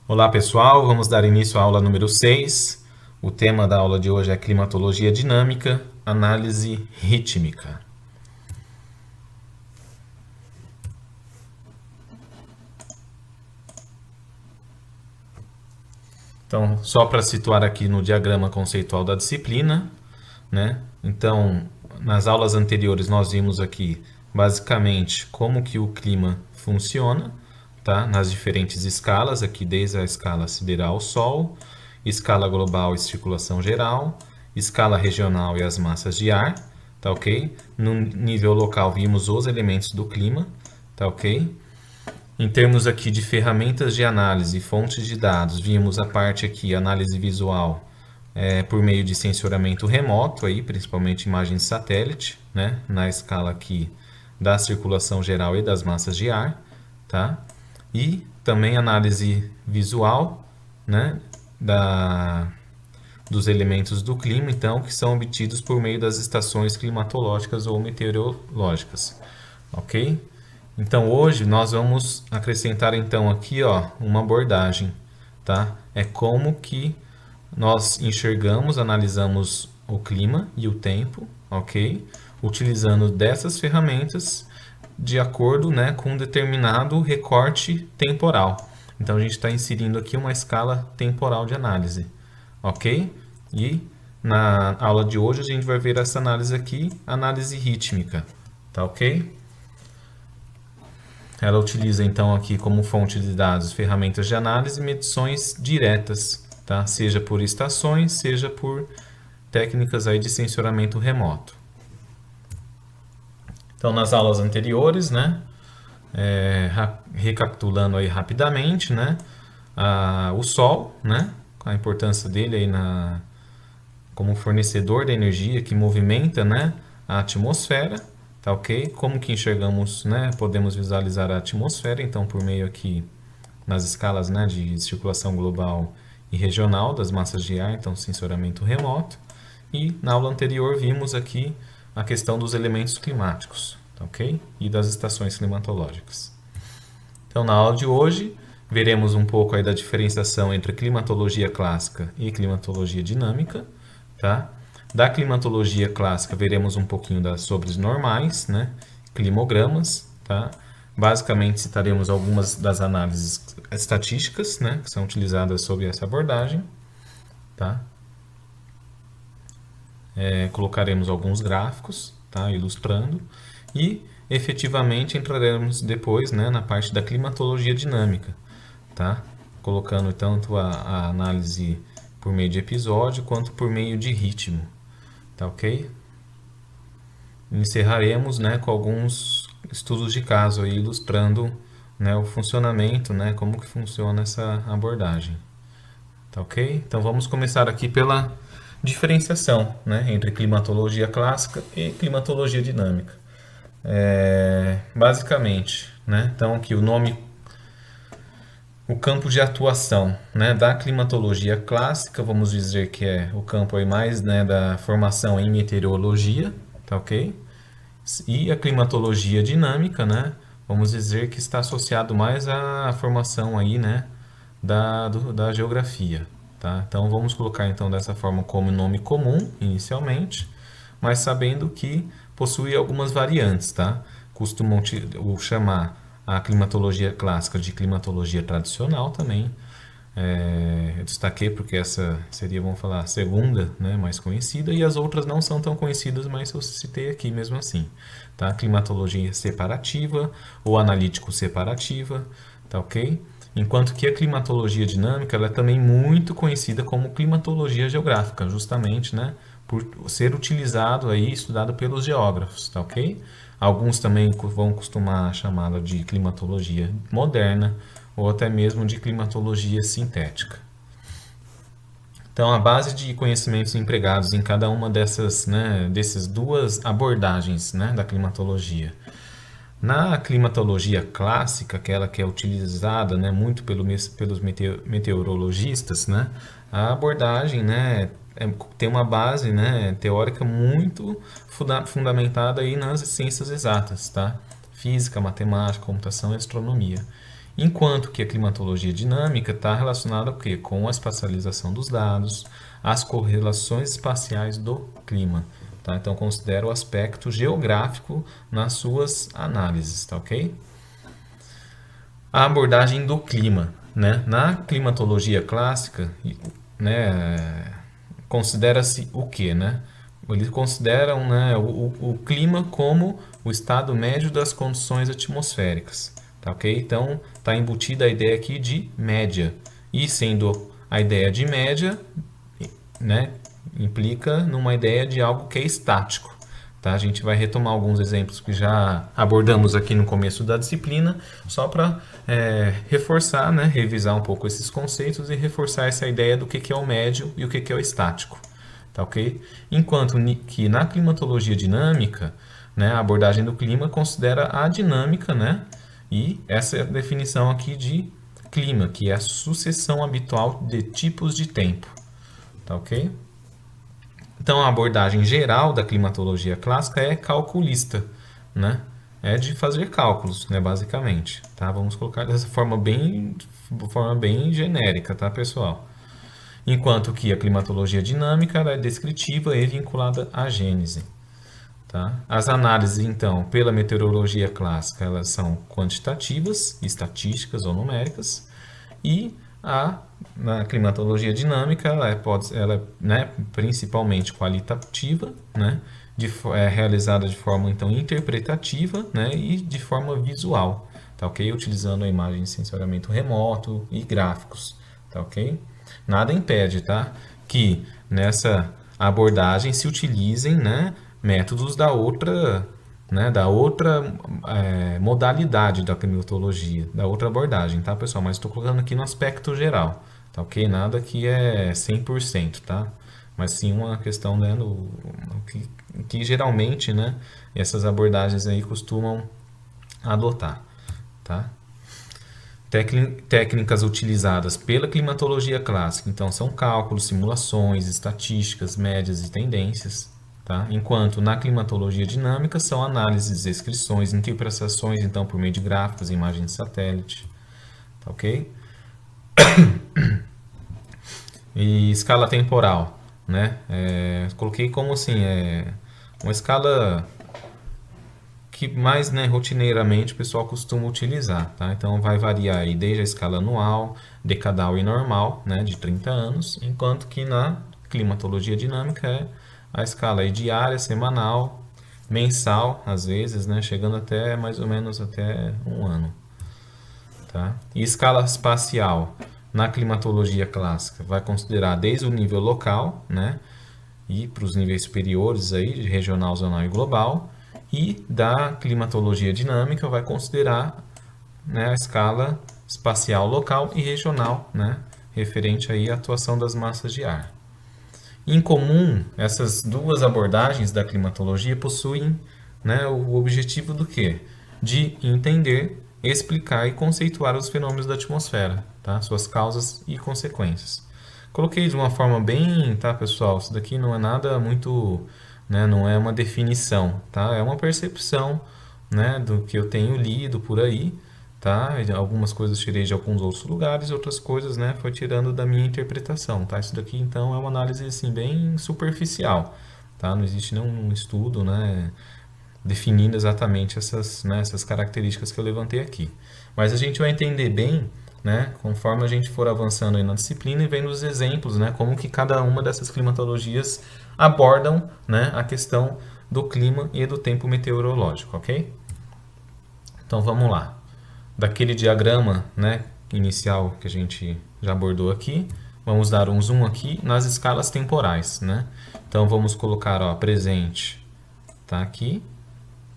Olá pessoal, vamos dar início à aula número 6. O tema da aula de hoje é climatologia dinâmica, análise rítmica. Então, só para situar aqui no diagrama conceitual da disciplina, né? Então, nas aulas anteriores nós vimos aqui basicamente como que o clima funciona, tá? Nas diferentes escalas, aqui desde a escala sideral Sol, escala global e circulação geral, escala regional e as massas de ar, tá ok? No nível local vimos os elementos do clima, tá ok? Em termos aqui de ferramentas de análise, fontes de dados, vimos a parte aqui, análise visual, por meio de sensoramento remoto, aí, principalmente imagens satélite, né, na escala aqui da circulação geral e das massas de ar, tá? E também análise visual, né, dos elementos do clima, então, que são obtidos por meio das estações climatológicas ou meteorológicas, ok? Então hoje nós vamos acrescentar então aqui, ó, uma abordagem, tá? É como que nós enxergamos, analisamos o clima e o tempo, ok? Utilizando dessas ferramentas de acordo, né, com um determinado recorte temporal. Então a gente está inserindo aqui uma escala temporal de análise, ok? E na aula de hoje a gente vai ver essa análise aqui, análise rítmica, tá ok? Ela utiliza então aqui como fonte de dados ferramentas de análise e medições diretas, tá? Seja por estações, seja por técnicas aí de sensoramento remoto. Então, nas aulas anteriores, né, recapitulando aí rapidamente, né, o Sol, né, a importância dele aí como fornecedor de energia que movimenta, né, a atmosfera, tá ok? Como que enxergamos, né, podemos visualizar a atmosfera, então por meio aqui nas escalas, né, de circulação global e regional das massas de ar, então sensoramento remoto. E na aula anterior vimos aqui a questão dos elementos climáticos, tá ok? E das estações climatológicas. Então na aula de hoje veremos um pouco aí da diferenciação entre climatologia clássica e climatologia dinâmica, tá? Da climatologia clássica veremos um pouquinho sobre os normais, né? Climogramas, tá? Basicamente citaremos algumas das análises estatísticas, né, que são utilizadas sob essa abordagem, tá? Colocaremos alguns gráficos, tá, ilustrando e efetivamente entraremos depois, né, na parte da climatologia dinâmica, tá? Colocando tanto a análise por meio de episódio quanto por meio de ritmo, tá ok? Encerraremos, né, com alguns estudos de caso aí, ilustrando, né, o funcionamento, né, como que funciona essa abordagem. Tá ok? Então vamos começar aqui pela diferenciação, né, entre climatologia clássica e climatologia dinâmica. Basicamente, né, então aqui o campo de atuação, né, da climatologia clássica, vamos dizer que é o campo aí mais, né, da formação em meteorologia, tá ok? E a climatologia dinâmica, né, vamos dizer que está associado mais à formação aí, né, da geografia, tá? Então vamos colocar então dessa forma como nome comum inicialmente, mas sabendo que possui algumas variantes, tá? Costumam chamar a climatologia clássica de climatologia tradicional também. Eu destaquei porque essa seria, vamos falar, a segunda, né, mais conhecida, e as outras não são tão conhecidas, mas eu citei aqui mesmo assim, tá? Climatologia separativa ou analítico separativa, tá ok? Enquanto que a climatologia dinâmica ela é também muito conhecida como climatologia geográfica, justamente, né, por ser utilizado aí, estudado pelos geógrafos, tá ok? Alguns também vão costumar chamá-la de climatologia moderna ou até mesmo de climatologia sintética. Então, a base de conhecimentos empregados em cada uma dessas duas abordagens, né, da climatologia. Na climatologia clássica, aquela que é utilizada, né, muito pelos meteorologistas, né, a abordagem, né, tem uma base, né, teórica muito fundamentada aí nas ciências exatas, tá? Física, matemática, computação e astronomia. Enquanto que a climatologia dinâmica está relacionada com o quê? Com a espacialização dos dados, as correlações espaciais do clima. Tá? Então, considera o aspecto geográfico nas suas análises, tá ok? A abordagem do clima, né? Na climatologia clássica, né, considera-se o quê, né? Eles consideram, né, o clima como o estado médio das condições atmosféricas, tá ok? Então, está embutida a ideia aqui de média. E sendo a ideia de média, né, implica numa ideia de algo que é estático. Tá? A gente vai retomar alguns exemplos que já abordamos aqui no começo da disciplina, só para reforçar, né, revisar um pouco esses conceitos e reforçar essa ideia do que é o médio e o que é o estático. Tá, ok? Enquanto que na climatologia dinâmica, né, a abordagem do clima considera a dinâmica, né, e essa é a definição aqui de clima, que é a sucessão habitual de tipos de tempo. Tá, ok? Então, a abordagem geral da climatologia clássica é calculista, né? É de fazer cálculos, né, basicamente. Tá? Vamos colocar dessa forma bem genérica, tá, pessoal? Enquanto que a climatologia dinâmica é descritiva e vinculada à gênese. Tá? As análises, então, pela meteorologia clássica, elas são quantitativas, estatísticas ou numéricas, e na climatologia dinâmica, ela é, né, principalmente qualitativa, né, realizada de forma então interpretativa, né, e de forma visual, tá ok? Utilizando a imagem de sensoriamento remoto e gráficos, tá ok? Nada impede, tá, que nessa abordagem se utilizem, né, métodos da outra modalidade da climatologia, da outra abordagem, tá, pessoal? Mas estou colocando aqui no aspecto geral, tá ok? Nada que é 100%, tá? Mas sim uma questão, né, que geralmente, né, essas abordagens aí costumam adotar, tá? Técnicas utilizadas pela climatologia clássica, então, são cálculos, simulações, estatísticas, médias e tendências. Tá? Enquanto na climatologia dinâmica são análises, descrições, interpretações, então, por meio de gráficos e imagens de satélite. Tá, ok? E escala temporal, né? Coloquei como assim, uma escala que mais, né, rotineiramente o pessoal costuma utilizar, tá? Então vai variar aí desde a escala anual, decadal e normal, né, de 30 anos, enquanto que na climatologia dinâmica é a escala aí diária, semanal, mensal, às vezes, né, chegando até mais ou menos até um ano, tá? E escala espacial na climatologia clássica vai considerar desde o nível local, né, e para os níveis superiores aí, de regional, zonal e global, e da climatologia dinâmica vai considerar, né, a escala espacial local e regional, né, referente aí à atuação das massas de ar. Em comum, essas duas abordagens da climatologia possuem, né, o objetivo do quê? De entender, explicar e conceituar os fenômenos da atmosfera, tá? Suas causas e consequências. Coloquei de uma forma bem, tá, pessoal? Isso daqui não é nada muito, né, não é uma definição, tá? É uma percepção, né, do que eu tenho lido por aí, tá? Algumas coisas tirei de alguns outros lugares, outras coisas, né, foi tirando da minha interpretação, tá? Isso daqui, então, é uma análise, assim, bem superficial, tá? Não existe nenhum estudo, né, definindo exatamente essas, né, essas características que eu levantei aqui. Mas a gente vai entender bem, né, conforme a gente for avançando aí na disciplina e vendo os exemplos, né, como que cada uma dessas climatologias abordam, né, a questão do clima e do tempo meteorológico, ok? Então vamos lá. Daquele diagrama, né, inicial que a gente já abordou aqui, vamos dar um zoom aqui nas escalas temporais, né? Então vamos colocar, ó, presente, tá aqui,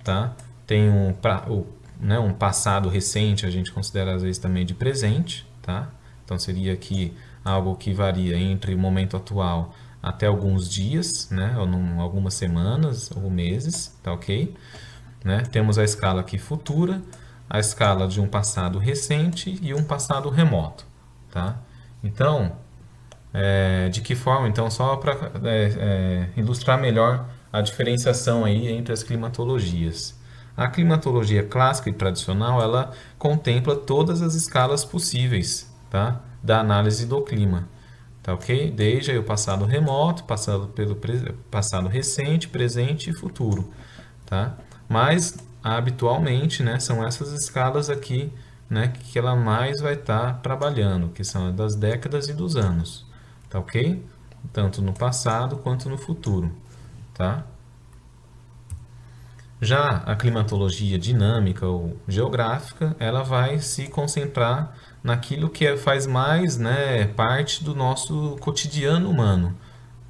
tá? Tem um passado recente, a gente considera às vezes também de presente, tá? Então seria aqui algo que varia entre o momento atual até alguns dias, né? Ou algumas semanas ou meses, tá ok? Né? Temos a escala aqui futura, a escala de um passado recente e um passado remoto, tá? Então, de que forma? Então, só para ilustrar melhor a diferenciação aí entre as climatologias. A climatologia clássica e tradicional, ela contempla todas as escalas possíveis, tá? Da análise do clima, tá ok? Desde aí o passado remoto, passado pelo passado recente, presente e futuro, tá? Mas habitualmente, né, são essas escalas aqui, né, que ela mais vai estar trabalhando, que são das décadas e dos anos, tá ok? Tanto no passado quanto no futuro, tá? Já a climatologia dinâmica ou geográfica, ela vai se concentrar naquilo que faz mais, né, parte do nosso cotidiano humano,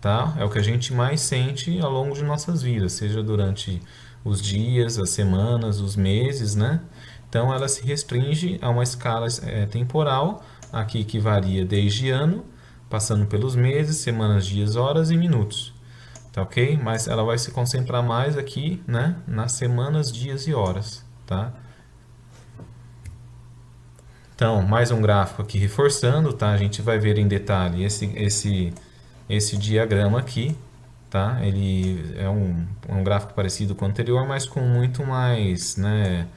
tá? É o que a gente mais sente ao longo de nossas vidas, seja durante os dias, as semanas, os meses, né? Então ela se restringe a uma escala temporal, aqui que varia desde ano, passando pelos meses, semanas, dias, horas e minutos. Tá ok? Mas ela vai se concentrar mais aqui, né, nas semanas, dias e horas, tá? Então, mais um gráfico aqui reforçando, tá? A gente vai ver em detalhe esse diagrama aqui, tá? Ele é um gráfico parecido com o anterior, mas com muito mais, né,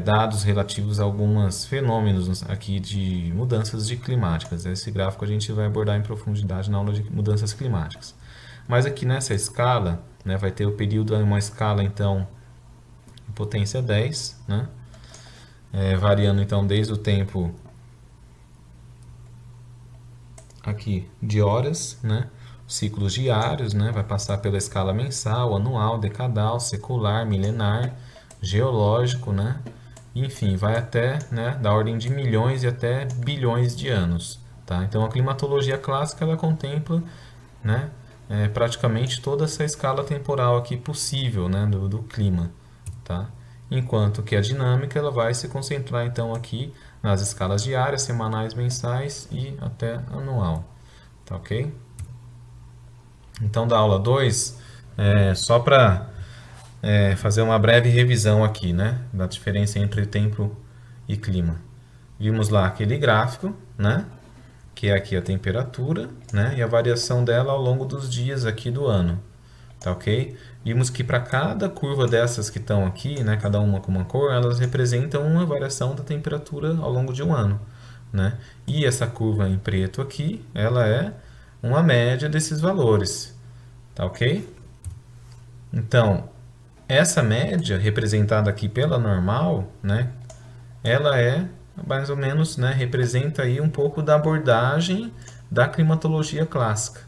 dados relativos a alguns fenômenos aqui de mudanças climáticas. Esse gráfico a gente vai abordar em profundidade na aula de mudanças climáticas. Mas aqui nessa escala, né, vai ter o período em uma escala então em potência 10, né, variando então desde o tempo aqui de horas, né, ciclos diários, né, vai passar pela escala mensal, anual, decadal, secular, milenar, geológico, né, enfim, vai até, né, da ordem de milhões e até bilhões de anos, tá? Então a climatologia clássica ela contempla, né, praticamente toda essa escala temporal aqui possível, né, do clima, tá? Enquanto que a dinâmica ela vai se concentrar então aqui nas escalas diárias, semanais, mensais e até anual, tá ok? Então da aula 2, só para fazer uma breve revisão aqui, né, da diferença entre tempo e clima. Vimos lá aquele gráfico, né, que é aqui a temperatura, né, e a variação dela ao longo dos dias aqui do ano, tá ok? Vimos que para cada curva dessas que estão aqui, né, cada uma com uma cor, elas representam uma variação da temperatura ao longo de um ano, né? E essa curva em preto aqui, ela é uma média desses valores, tá ok? Então, essa média representada aqui pela normal, né, ela é mais ou menos, né, representa aí um pouco da abordagem da climatologia clássica,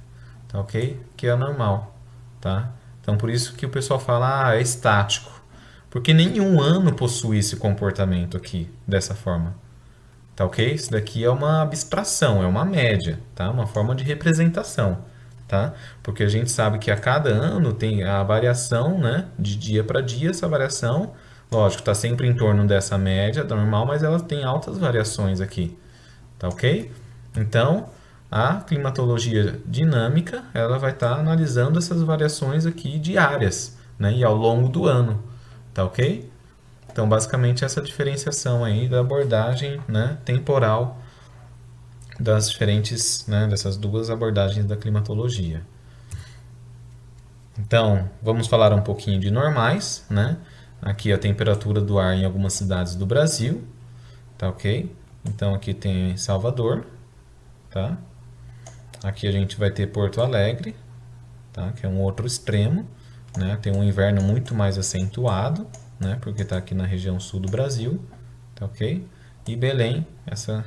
tá ok? Que é a normal, tá? Então por isso que o pessoal fala, é estático, porque nenhum ano possui esse comportamento aqui dessa forma, tá ok? Isso daqui é uma abstração, é uma média, tá? Uma forma de representação, tá? Porque a gente sabe que a cada ano tem a variação, né, de dia para dia, essa variação lógico, está sempre em torno dessa média normal, mas ela tem altas variações aqui, tá ok? Então, a climatologia dinâmica, ela vai estar analisando essas variações aqui diárias, né? E ao longo do ano, tá ok? Então, basicamente, essa diferenciação aí da abordagem, né, temporal das diferentes, né, dessas duas abordagens da climatologia. Então, vamos falar um pouquinho de normais, né? Aqui a temperatura do ar em algumas cidades do Brasil, tá ok? Então aqui tem Salvador, tá? Aqui a gente vai ter Porto Alegre, tá? Que é um outro extremo, né? Tem um inverno muito mais acentuado, né? Porque está aqui na região sul do Brasil, tá ok? E Belém, essa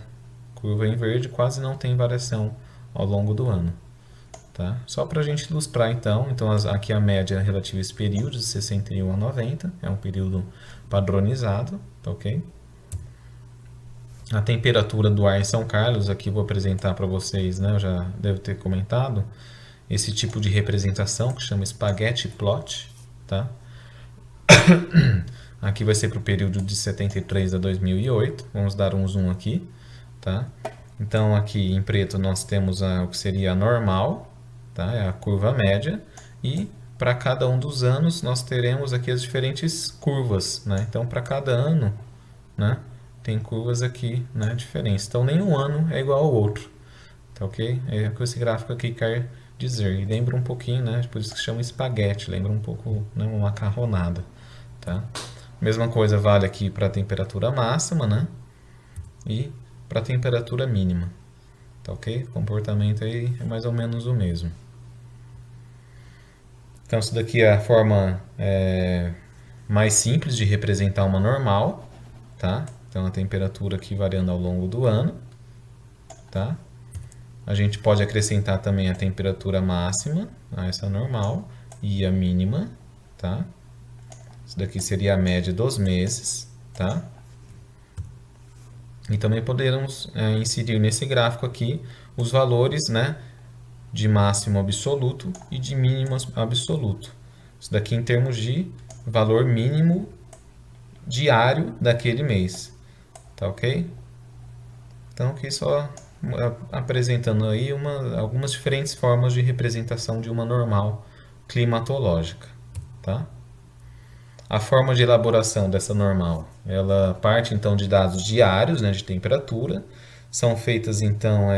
curva em verde, quase não tem variação ao longo do ano. Tá? Só para a gente ilustrar então, aqui a média relativa a esse período, de 61 a 90, é um período padronizado, tá ok? A temperatura do ar em São Carlos, aqui vou apresentar para vocês, né? Eu já devo ter comentado, esse tipo de representação que chama Spaghetti Plot, tá? Aqui vai ser para o período de 73 a 2008, vamos dar um zoom aqui, tá? Então aqui em preto nós temos o que seria a normal, tá? É a curva média, e para cada um dos anos nós teremos aqui as diferentes curvas, né? Então para cada ano, né, tem curvas aqui, né, diferentes. Então nenhum ano é igual ao outro, tá ok? É o que esse gráfico aqui quer dizer. E lembra um pouquinho, né, por isso que chama espaguete, lembra um pouco, né, uma macarronada, tá? Mesma coisa vale aqui para a temperatura máxima, né? E para a temperatura mínima, tá ok? O comportamento aí é mais ou menos o mesmo. Então, isso daqui é a forma mais simples de representar uma normal, tá? Então, a temperatura aqui variando ao longo do ano, tá? A gente pode acrescentar também a temperatura máxima a essa normal e a mínima, tá? Isso daqui seria a média dos meses, tá? E também poderemos inserir nesse gráfico aqui os valores, né, de máximo absoluto e de mínimo absoluto. Isso daqui em termos de valor mínimo diário daquele mês, tá ok? Então aqui só apresentando aí algumas diferentes formas de representação de uma normal climatológica, tá? A forma de elaboração dessa normal, ela parte então de dados diários, né, de temperatura, são feitas então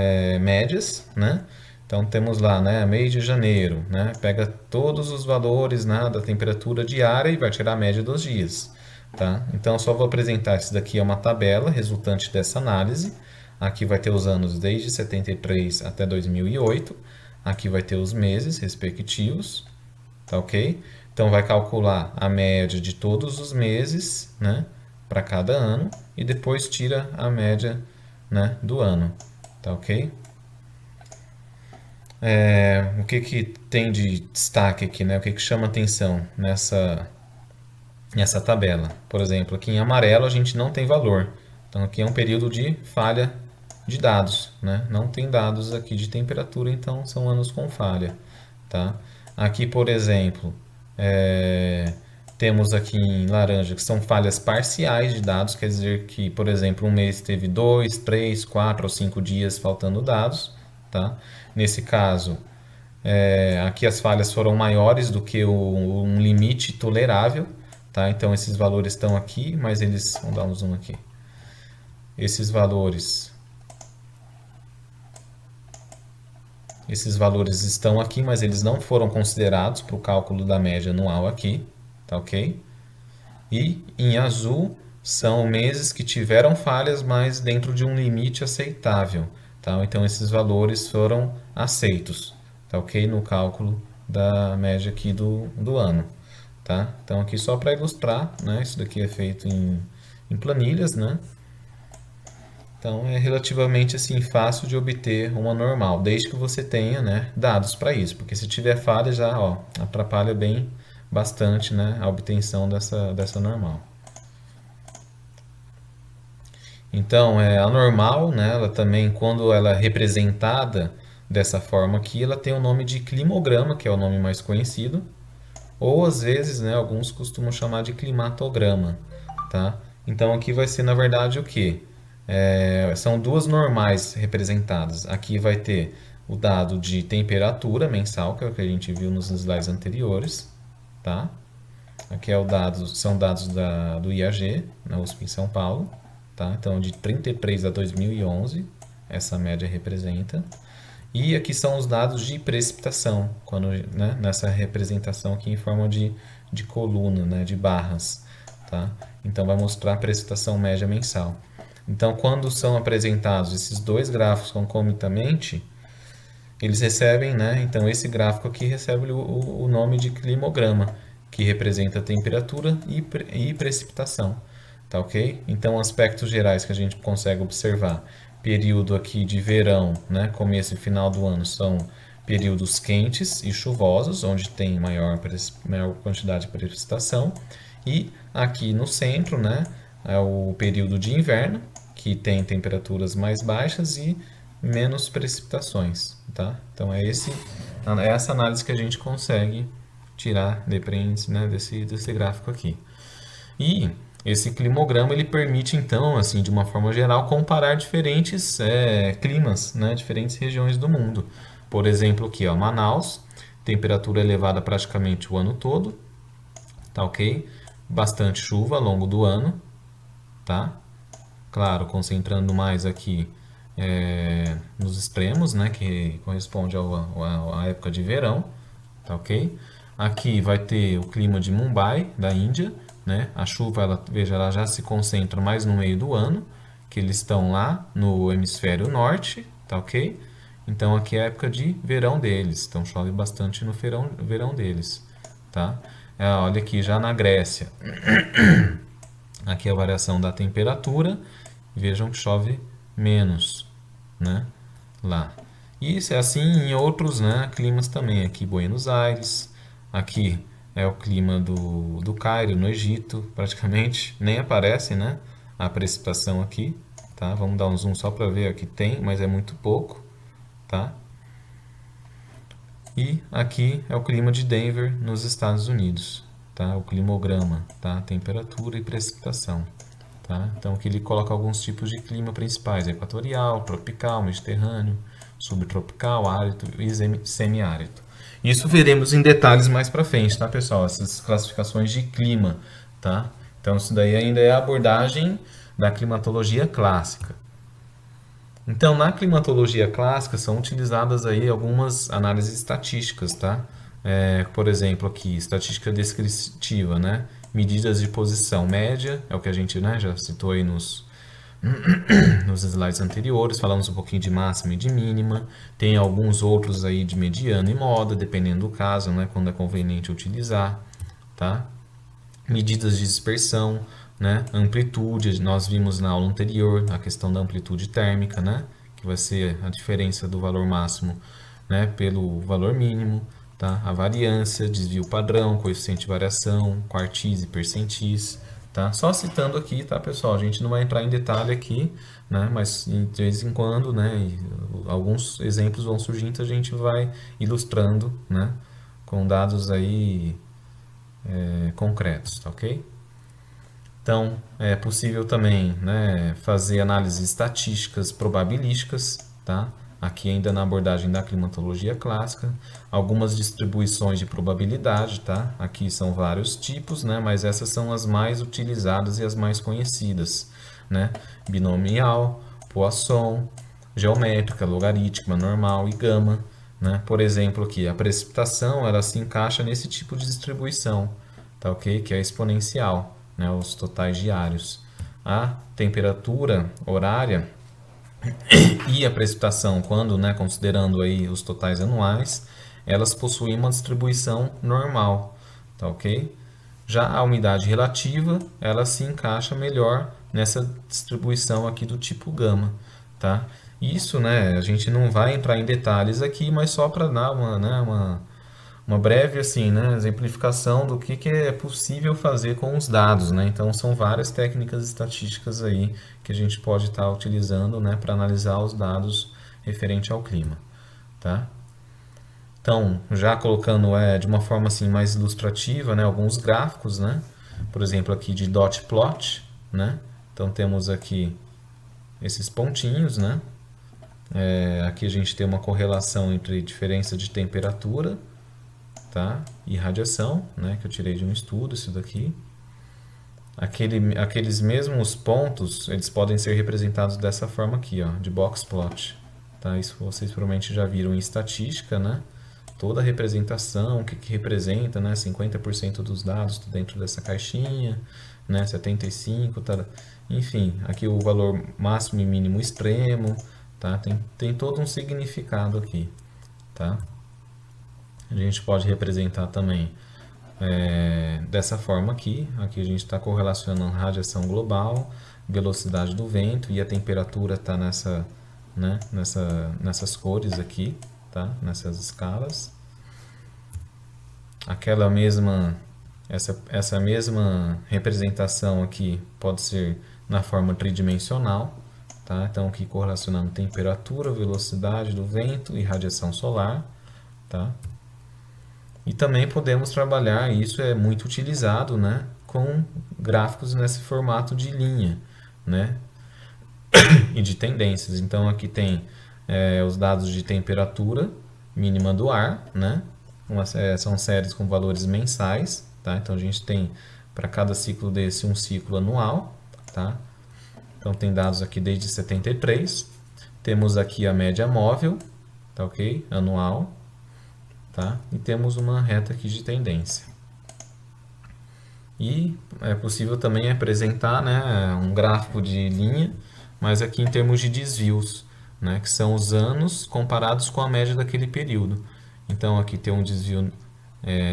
médias, né? Então temos lá, né, mês de janeiro, né, pega todos os valores, né, da temperatura diária e vai tirar a média dos dias, tá? Então só vou apresentar, isso daqui é uma tabela resultante dessa análise. Aqui vai ter os anos desde 73 até 2008, aqui vai ter os meses respectivos, tá ok? Então vai calcular a média de todos os meses, né, para cada ano e depois tira a média, né, do ano, tá ok? O que tem de destaque aqui, né? O que chama atenção nessa tabela? Por exemplo, aqui em amarelo a gente não tem valor. Então aqui é um período de falha de dados, né? Não tem dados aqui de temperatura, então são anos com falha, tá? Aqui, por exemplo, temos aqui em laranja que são falhas parciais de dados, quer dizer que, por exemplo, um mês teve 2, 3, 4 ou 5 dias faltando dados, tá? Nesse caso, aqui as falhas foram maiores do que um limite tolerável, tá? Então esses valores estão aqui, mas eles... Vamos dar um zoom aqui. Esses valores estão aqui, mas eles não foram considerados para o cálculo da média anual aqui, tá ok? E em azul são meses que tiveram falhas, mas dentro de um limite aceitável, tá? Então esses valores foram aceitos, tá ok? No cálculo da média aqui do ano, tá? Então aqui só para ilustrar, né? Isso daqui é feito em planilhas, né? Então é relativamente assim fácil de obter uma normal, desde que você tenha, né, dados para isso, porque se tiver falha já, ó, atrapalha bastante, né, a obtenção dessa normal. Então a normal, né, ela também quando ela é representada dessa forma aqui, ela tem o nome de climograma, que é o nome mais conhecido, ou às vezes, né, alguns costumam chamar de climatograma, tá? Então aqui vai ser na verdade o que? São duas normais representadas. Aqui vai ter o dado de temperatura mensal, que é o que a gente viu nos slides anteriores, tá? Aqui são dados do IAG, na USP em São Paulo, tá? Então de 33 a 2011, essa média representa. E aqui são os dados de precipitação, né, nessa representação aqui em forma de coluna, né, de barras, tá? Então vai mostrar a precipitação média mensal. Então, quando são apresentados esses dois gráficos concomitantemente, eles recebem, né? Então, esse gráfico aqui recebe o nome de climograma, que representa a temperatura e precipitação, tá ok? Então, aspectos gerais que a gente consegue observar. Período aqui de verão, né? Começo e final do ano são períodos quentes e chuvosos, onde tem maior quantidade de precipitação. E aqui no centro, né? É o período de inverno, que tem temperaturas mais baixas e menos precipitações, tá? Então é essa análise que a gente consegue tirar, depende, né, desse gráfico aqui. E esse climograma ele permite então, assim, de uma forma geral, comparar diferentes climas, né, diferentes regiões do mundo. Por exemplo, aqui, ó, Manaus, temperatura elevada praticamente o ano todo, tá ok? Bastante chuva ao longo do ano, tá? Claro, concentrando mais aqui nos extremos, né, que corresponde à época de verão, tá ok? Aqui vai ter o clima de Mumbai, da Índia, né? A chuva, veja, ela já se concentra mais no meio do ano, que eles estão lá no hemisfério norte, tá ok? Então aqui é a época de verão deles, então chove bastante no verão deles, tá? Olha aqui já na Grécia, aqui a variação da temperatura, vejam que chove menos, né? Lá. E isso é assim em outros, né, climas também. Aqui Buenos Aires, aqui é o clima do Cairo, no Egito, praticamente nem aparece, né, a precipitação aqui, tá? Vamos dar um zoom só para ver, aqui tem, mas é muito pouco, tá? E aqui é o clima de Denver, nos Estados Unidos, tá? O climograma, tá? Temperatura e precipitação. Tá? Então aqui ele coloca alguns tipos de clima principais: equatorial, tropical, mediterrâneo, subtropical, árido e semiárido. Isso veremos em detalhes mais para frente, tá, pessoal? Essas classificações de clima, tá? Então isso daí ainda é a abordagem da climatologia clássica. Então, na climatologia clássica são utilizadas aí algumas análises estatísticas, tá? Por exemplo, aqui, estatística descritiva, né? Medidas de posição média, é o que a gente, né, já citou aí nos slides anteriores. Falamos um pouquinho de máxima e de mínima. Tem alguns outros aí de mediana e moda, dependendo do caso, né, quando é conveniente utilizar, tá? Medidas de dispersão, né? Amplitude, nós vimos na aula anterior a questão da amplitude térmica, né? Que vai ser a diferença do valor máximo, né, pelo valor mínimo, tá? A variância, desvio padrão, coeficiente de variação, quartis e percentis, tá? Só citando aqui, tá, pessoal? A gente não vai entrar em detalhe aqui, né? Mas de vez em quando, né, alguns exemplos vão surgindo, então a gente vai ilustrando, né, com dados aí concretos, tá ok? Então, é possível também, né, fazer análises estatísticas probabilísticas, tá? Aqui ainda na abordagem da climatologia clássica, algumas distribuições de probabilidade, tá? Aqui são vários tipos, né, mas essas são as mais utilizadas e as mais conhecidas, né? Binomial, Poisson, geométrica, logarítmica, normal e gama, né? Por exemplo, aqui a precipitação, ela se encaixa nesse tipo de distribuição, tá ok? Que é exponencial, né? Os totais diários. A temperatura horária e a precipitação, quando, né, considerando aí os totais anuais, elas possuem uma distribuição normal, tá ok? Já a umidade relativa, ela se encaixa melhor nessa distribuição aqui do tipo gama, tá? Isso, né, a gente não vai entrar em detalhes aqui, mas só para dar uma breve assim, né, exemplificação do que é possível fazer com os dados, né? Então são várias técnicas estatísticas aí que a gente pode estar utilizando, né, para analisar os dados referente ao clima, tá? Então, já colocando de uma forma assim mais ilustrativa, né, alguns gráficos, né? Por exemplo, aqui de dot plot, né? Então temos aqui esses pontinhos, né? Aqui a gente tem uma correlação entre diferença de temperatura, tá? E radiação, né? Que eu tirei de um estudo, isso daqui. Aqueles mesmos pontos, eles podem ser representados dessa forma aqui, ó, de box plot, tá? Isso vocês provavelmente já viram em estatística, né? Toda a representação, o que representa, né? 50% dos dados dentro dessa caixinha, né? 75%, tá? Enfim, aqui o valor máximo e mínimo extremo, tá? Tem todo um significado aqui, tá? A gente pode representar também dessa forma aqui. Aqui a gente está correlacionando radiação global, velocidade do vento e a temperatura está nessas cores aqui, tá? Nessas escalas. Essa mesma representação aqui pode ser na forma tridimensional, tá? Então aqui correlacionando temperatura, velocidade do vento e radiação solar, tá? E também podemos trabalhar, isso é muito utilizado, né, com gráficos nesse formato de linha, né, e de tendências. Então aqui tem os dados de temperatura mínima do ar, né, são séries com valores mensais, tá? Então a gente tem para cada ciclo desse um ciclo anual, tá? Então tem dados aqui desde 73, temos aqui a média móvel, tá ok? Anual. Tá? E temos uma reta aqui de tendência. E é possível também apresentar, né, um gráfico de linha, mas aqui em termos de desvios, né, que são os anos comparados com a média daquele período. Então aqui tem um desvio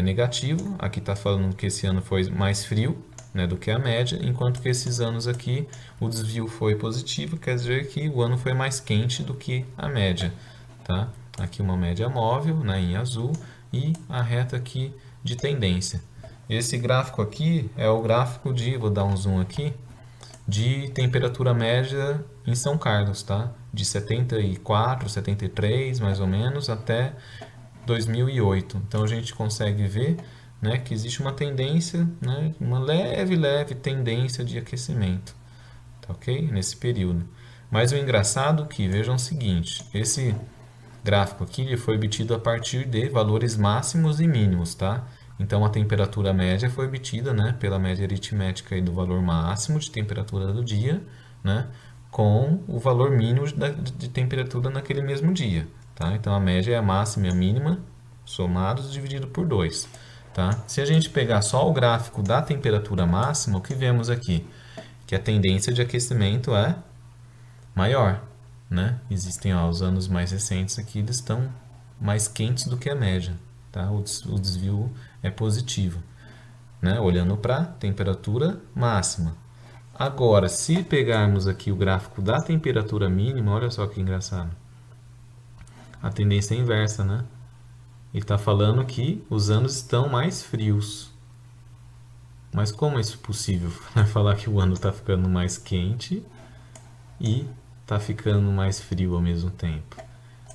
negativo, aqui está falando que esse ano foi mais frio, né, do que a média, enquanto que esses anos aqui o desvio foi positivo, quer dizer que o ano foi mais quente do que a média. Tá? Aqui uma média móvel, né, em azul, e a reta aqui de tendência. Esse gráfico aqui é o gráfico de, vou dar um zoom aqui, de temperatura média em São Carlos, tá? De 74, 73 mais ou menos até 2008. Então a gente consegue ver, né, que existe uma tendência, né, uma leve tendência de aquecimento, tá ok? Nesse período. Mas o engraçado é que, vejam o seguinte, esse gráfico aqui ele foi obtido a partir de valores máximos e mínimos, tá? Então a temperatura média foi obtida, né, pela média aritmética aí do valor máximo de temperatura do dia, né, com o valor mínimo de temperatura naquele mesmo dia, tá? Então a média é a máxima e a mínima somados dividido por 2, tá? Se a gente pegar só o gráfico da temperatura máxima, o que vemos aqui? Que a tendência de aquecimento é maior, né? Existem os anos mais recentes aqui, eles estão mais quentes do que a média, tá? O desvio é positivo, né? Olhando para a temperatura máxima. Agora, se pegarmos aqui o gráfico da temperatura mínima, olha só que engraçado. A tendência é inversa, né? Ele está falando que os anos estão mais frios. Mas como é isso possível? Falar que o ano está ficando mais quente e está ficando mais frio ao mesmo tempo.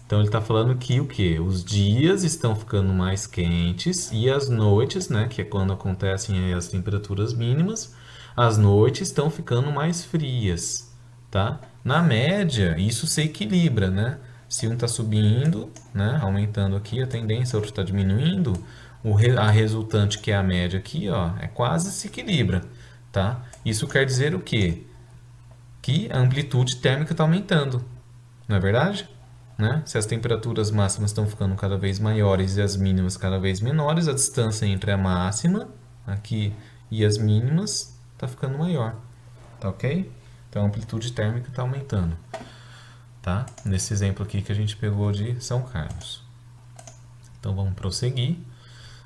Então ele está falando que o quê? Os dias estão ficando mais quentes e as noites, né, que é quando acontecem as temperaturas mínimas, as noites estão ficando mais frias, tá? Na média, isso se equilibra, né? Se um está subindo, né, aumentando aqui a tendência, o outro está diminuindo, a resultante, que é a média aqui, ó, é quase se equilibra, tá? Isso quer dizer o quê? Que a amplitude térmica está aumentando, não é verdade? Né? Se as temperaturas máximas estão ficando cada vez maiores e as mínimas cada vez menores, a distância entre a máxima aqui e as mínimas está ficando maior, tá ok? Então a amplitude térmica está aumentando, tá? Nesse exemplo aqui que a gente pegou de São Carlos. Então vamos prosseguir.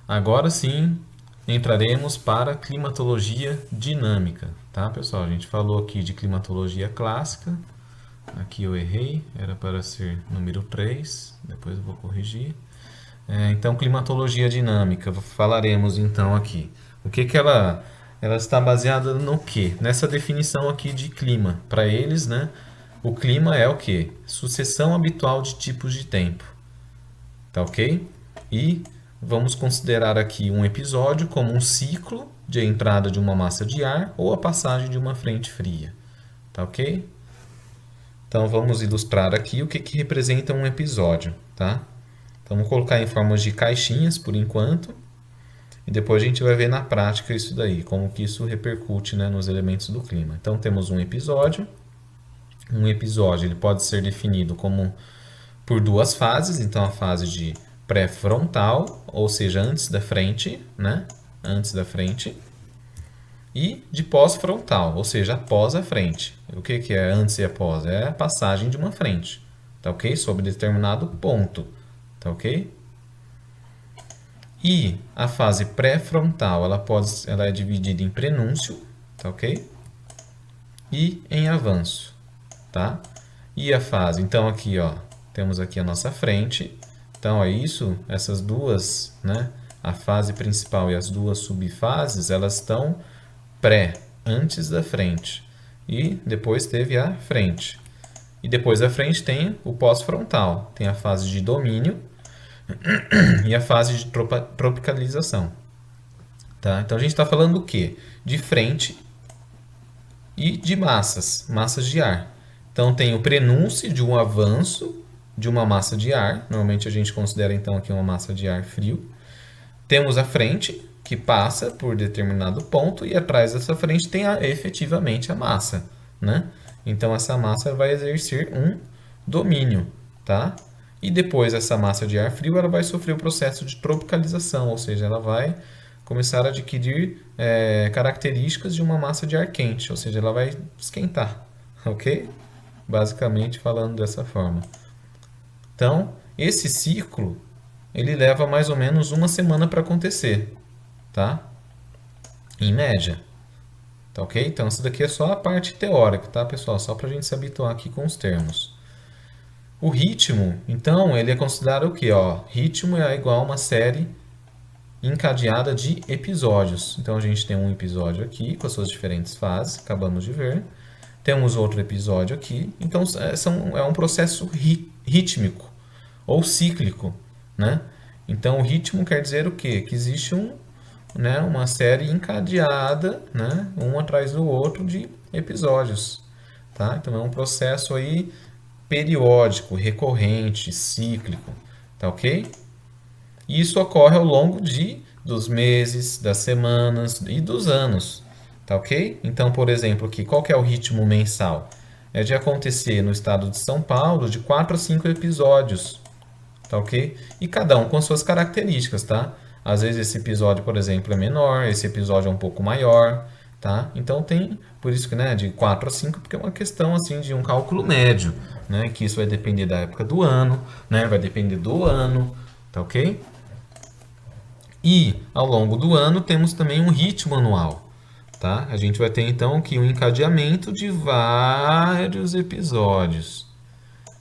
Agora sim entraremos para climatologia dinâmica, tá, pessoal? A gente falou aqui de climatologia clássica. Aqui eu errei, era para ser número 3, depois eu vou corrigir. Então, climatologia dinâmica, falaremos então aqui. O que que ela está baseada no quê? Nessa definição aqui de clima. Para eles, né, o clima é o quê? Sucessão habitual de tipos de tempo. Tá ok? E vamos considerar aqui um episódio como um ciclo de entrada de uma massa de ar ou a passagem de uma frente fria. Tá ok? Então vamos ilustrar aqui o que representa um episódio, tá? Então vamos colocar em formas de caixinhas por enquanto e depois a gente vai ver na prática isso daí, como que isso repercute, né, nos elementos do clima. Então temos um episódio. Um episódio ele pode ser definido como por duas fases, então a fase de pré-frontal, ou seja, antes da frente, né? Antes da frente. E de pós-frontal, ou seja, após a frente. O que é antes e após? É a passagem de uma frente, tá ok? Sobre determinado ponto, tá ok? E a fase pré-frontal, ela é dividida em prenúncio, tá ok? E em avanço, tá? E a fase, então aqui, ó, temos aqui a nossa frente. Então é isso, essas duas, né? A fase principal e as duas subfases, elas estão antes da frente. E depois teve a frente. E depois da frente tem o pós-frontal. Tem a fase de domínio e a fase de tropicalização. Tá? Então a gente está falando do quê? De frente e de massas de ar. Então tem o prenúncio de um avanço de uma massa de ar. Normalmente a gente considera então aqui uma massa de ar frio. Temos a frente, que passa por determinado ponto, e atrás dessa frente tem efetivamente a massa, né? Então essa massa vai exercer um domínio, tá? E depois essa massa de ar frio ela vai sofrer o processo de tropicalização, ou seja, ela vai começar a adquirir características de uma massa de ar quente, ou seja, ela vai esquentar, ok? Basicamente falando dessa forma. Então, esse ciclo, ele leva mais ou menos uma semana para acontecer, tá? Em média. Tá ok? Então, isso daqui é só a parte teórica, tá, pessoal? Só para a gente se habituar aqui com os termos. O ritmo, então, ele é considerado o quê? Ó, ritmo é igual a uma série encadeada de episódios. Então, a gente tem um episódio aqui com as suas diferentes fases, acabamos de ver. Temos outro episódio aqui. Então, é um processo rítmico ou cíclico, né? Então, o ritmo quer dizer o quê? Que existe uma série encadeada, né, um atrás do outro de episódios, tá? Então é um processo aí periódico, recorrente, cíclico, tá ok? E isso ocorre ao longo dos meses, das semanas e dos anos, tá ok? Então, por exemplo, aqui, qual que é o ritmo mensal? É de acontecer no estado de São Paulo de 4 a 5 episódios, tá ok? E cada um com suas características, tá? Às vezes esse episódio, por exemplo, é menor, esse episódio é um pouco maior, tá? Então tem, por isso que, né, de 4 a 5, porque é uma questão assim de um cálculo médio, né, que isso vai depender da época do ano, né, vai depender do ano, tá ok? E ao longo do ano temos também um ritmo anual, tá? A gente vai ter então aqui um encadeamento de vários episódios,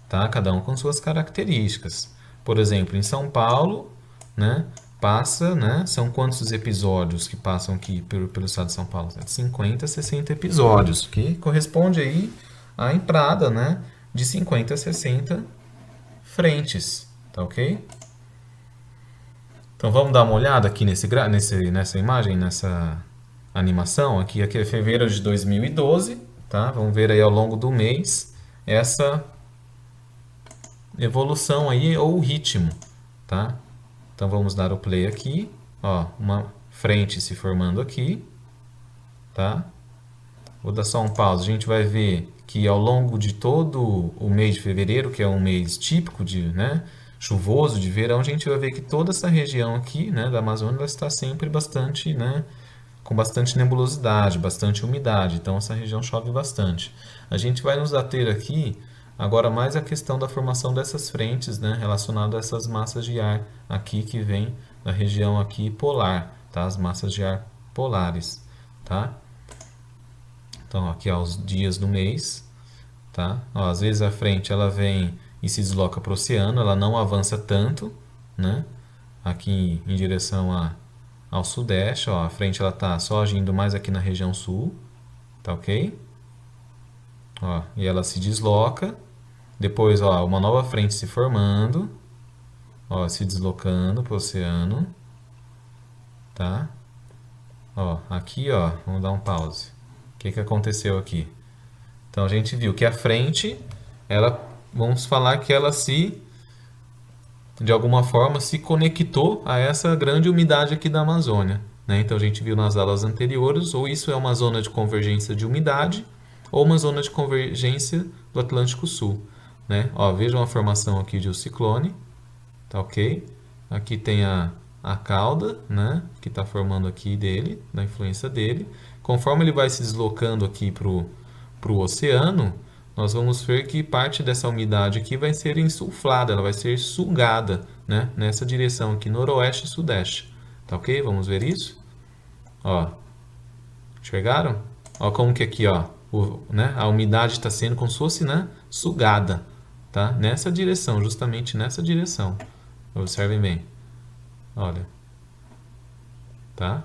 tá? Cada um com suas características. Por exemplo, em São Paulo, né, passa, né, são quantos episódios que passam aqui pelo estado de São Paulo? 50, 60 episódios, que corresponde aí à entrada, né, de 50 a 60 frentes, tá ok? Então vamos dar uma olhada aqui nessa imagem, nessa animação. Aqui é fevereiro de 2012, tá? Vamos ver aí ao longo do mês essa evolução aí ou ritmo, tá? Então vamos dar o play aqui, ó, uma frente se formando aqui, tá? Vou dar só um pause. A gente vai ver que ao longo de todo o mês de fevereiro, que é um mês típico de, né, chuvoso de verão, a gente vai ver que toda essa região aqui, né, da Amazônia, ela está sempre bastante, né, com bastante nebulosidade, bastante umidade. Então essa região chove bastante. A gente vai nos ater aqui agora mais a questão da formação dessas frentes, né, relacionada a essas massas de ar aqui que vem da região aqui polar, tá? As massas de ar polares, tá? Então aqui ó, os dias do mês, tá? Ó, às vezes a frente ela vem e se desloca para o oceano, ela não avança tanto, né? Aqui em direção ao sudeste, ó, a frente ela tá só agindo mais aqui na região sul, tá ok? Ó, e ela se desloca, depois ó, uma nova frente se formando, ó, se deslocando para o oceano, tá? Ó, aqui ó, vamos dar um pause. O que aconteceu aqui? Então a gente viu que a frente, vamos falar que ela de alguma forma, se conectou a essa grande umidade aqui da Amazônia, né? Então a gente viu nas aulas anteriores, ou isso é uma zona de convergência de umidade, ou uma zona de convergência do Atlântico Sul, né? Ó, vejam a formação aqui de um ciclone, tá ok? Aqui tem a cauda, né? Que está formando aqui dele, da influência dele. Conforme ele vai se deslocando aqui para o oceano, nós vamos ver que parte dessa umidade aqui vai ser insuflada, ela vai ser sugada, né, nessa direção aqui, noroeste e sudeste. Tá ok? Vamos ver isso? Ó, enxergaram? Ó como que aqui, ó, né, a umidade está sendo como se fosse, né, sugada, tá? Nessa direção, justamente nessa direção. Observem bem. Olha. Tá?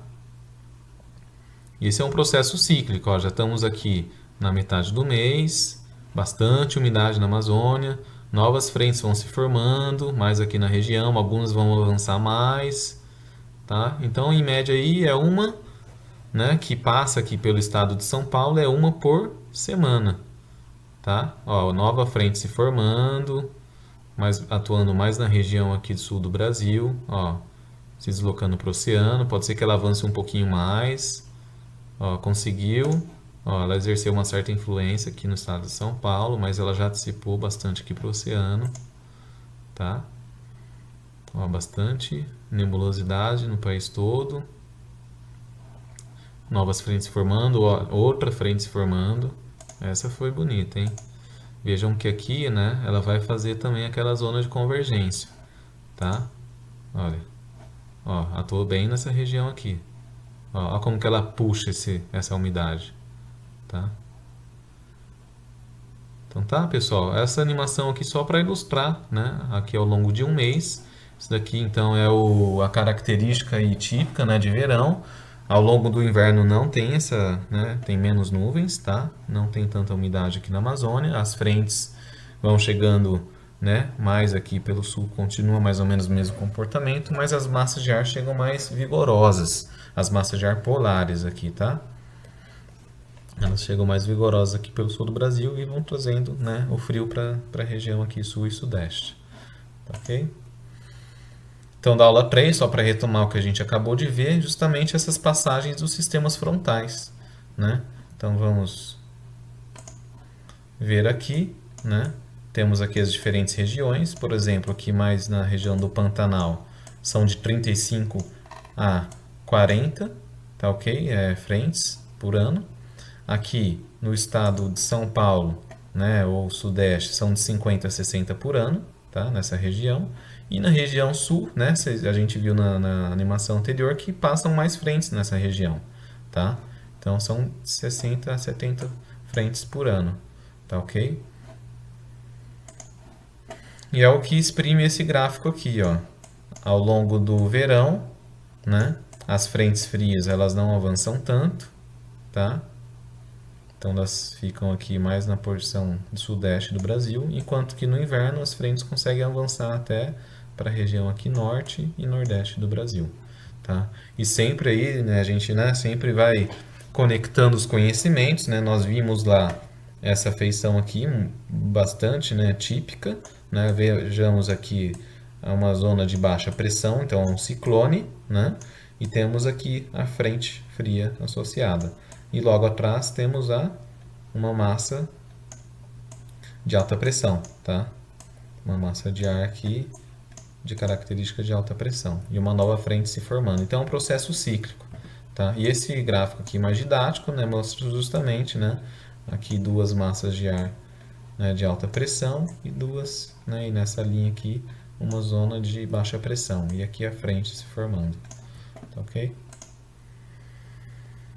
Esse é um processo cíclico, ó, já estamos aqui na metade do mês, bastante umidade na Amazônia, novas frentes vão se formando, mais aqui na região, algumas vão avançar mais, tá? Então, em média aí é uma, né, que passa aqui pelo estado de São Paulo, é uma por semana, tá? Ó, nova frente se formando, atuando mais na região aqui do sul do Brasil, ó, se deslocando para o oceano, pode ser que ela avance um pouquinho mais, ó, conseguiu. Ó, ela exerceu uma certa influência aqui no estado de São Paulo, mas ela já dissipou bastante aqui para o oceano, tá? Ó, bastante nebulosidade no país todo, Novas frentes se formando, outra frente se formando. Essa foi bonita, hein? Vejam que aqui, né, ela vai fazer também aquela zona de convergência, tá? Olha, ó, atua bem nessa região aqui. Ó, ó como que ela puxa essa umidade, tá? Então tá, pessoal, essa animação aqui só para ilustrar, né, aqui ao longo de um mês. Isso daqui então é a característica aí típica, né, de verão. Ao longo do inverno não tem né, tem menos nuvens, tá? Não tem tanta umidade aqui na Amazônia. As frentes vão chegando, né, mais aqui pelo sul, continua mais ou menos o mesmo comportamento, mas as massas de ar chegam mais vigorosas, as massas de ar polares aqui, tá? Elas chegam mais vigorosas aqui pelo sul do Brasil e vão trazendo, né, o frio para a região aqui sul e sudeste. Tá, ok? Então, da aula 3, só para retomar o que a gente acabou de ver, justamente essas passagens dos sistemas frontais, né? Então, vamos ver aqui, né? Temos aqui as diferentes regiões, por exemplo, aqui mais na região do Pantanal, são de 35 a 40, tá ok? Frentes por ano. Aqui no estado de São Paulo, né, ou Sudeste, são de 50 a 60 por ano, tá? Nessa região. E na região sul, né, a gente viu na animação anterior que passam mais frentes nessa região, tá? Então são 60 a 70 frentes por ano, tá ok? E é o que exprime esse gráfico aqui, ó. Ao longo do verão, né, as frentes frias elas não avançam tanto, tá? Então elas ficam aqui mais na porção do sudeste do Brasil, enquanto que no inverno as frentes conseguem avançar até para a região aqui norte e nordeste do Brasil, tá? E sempre aí, né, a gente, né, sempre vai conectando os conhecimentos, né? Nós vimos lá essa feição aqui bastante, né, típica, né? Vejamos aqui uma zona de baixa pressão, então é um ciclone, né? E temos aqui a frente fria associada. E logo atrás temos uma massa de alta pressão, tá? Uma massa de ar aqui de característica de alta pressão e uma nova frente se formando. Então é um processo cíclico, tá? E esse gráfico aqui mais didático, né, mostra justamente, né, aqui duas massas de ar, né, de alta pressão e duas, né, e nessa linha aqui uma zona de baixa pressão e aqui a frente se formando, tá ok?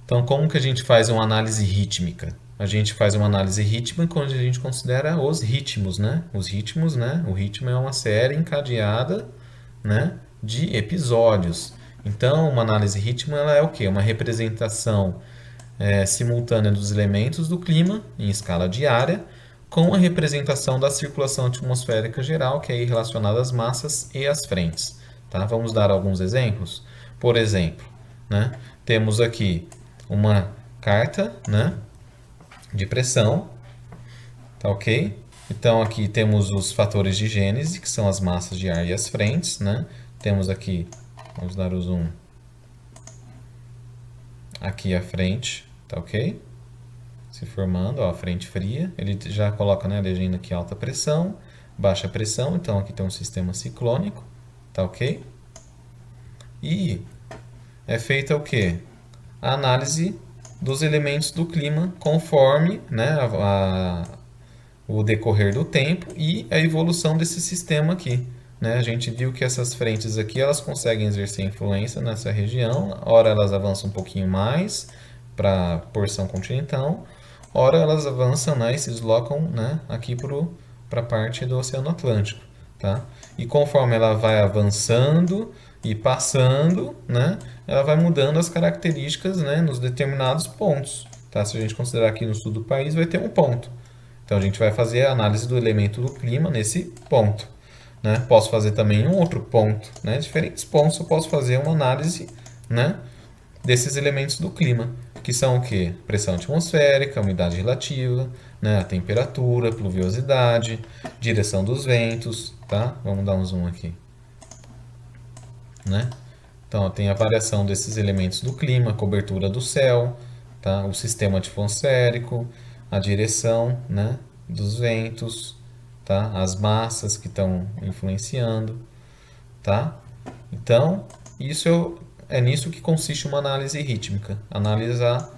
Então, como que a gente faz uma análise rítmica? A gente faz uma análise rítmica onde a gente considera os ritmos, né? Os ritmos, né? O ritmo é uma série encadeada, né, de episódios. Então, uma análise rítmica ela é o quê? Uma representação simultânea dos elementos do clima em escala diária com a representação da circulação atmosférica geral, que é aí relacionada às massas e às frentes. Tá? Vamos dar alguns exemplos? Por exemplo, né, temos aqui uma carta, né, de pressão, tá ok? Então aqui temos os fatores de gênese, que são as massas de ar e as frentes, né? Temos aqui, vamos dar o zoom, aqui a frente, tá ok? Se formando, ó, a frente fria, ele já coloca, né, a legenda aqui alta pressão, baixa pressão, então aqui tem um sistema ciclônico, tá ok? E é feita o quê? A análise dos elementos do clima conforme, né, o decorrer do tempo e a evolução desse sistema aqui, né? A gente viu que essas frentes aqui elas conseguem exercer influência nessa região, ora elas avançam um pouquinho mais para a porção continental, ora elas avançam, né, e se deslocam, né, aqui para a parte do Oceano Atlântico, tá? E conforme ela vai avançando e passando, né, ela vai mudando as características, né, nos determinados pontos, tá? Se a gente considerar aqui no sul do país, vai ter um ponto. Então a gente vai fazer a análise do elemento do clima nesse ponto, né? Posso fazer também em um outro ponto, né? Diferentes pontos eu posso fazer uma análise, né, desses elementos do clima, que são o quê? Pressão atmosférica, umidade relativa, né, a temperatura, pluviosidade, direção dos ventos, tá? Vamos dar um zoom aqui, né? Então tem a variação desses elementos do clima, a cobertura do céu, tá? O sistema atmosférico, a direção, né, dos ventos, tá? As massas que estão influenciando, tá? Então, isso é nisso que consiste uma análise rítmica. Analisar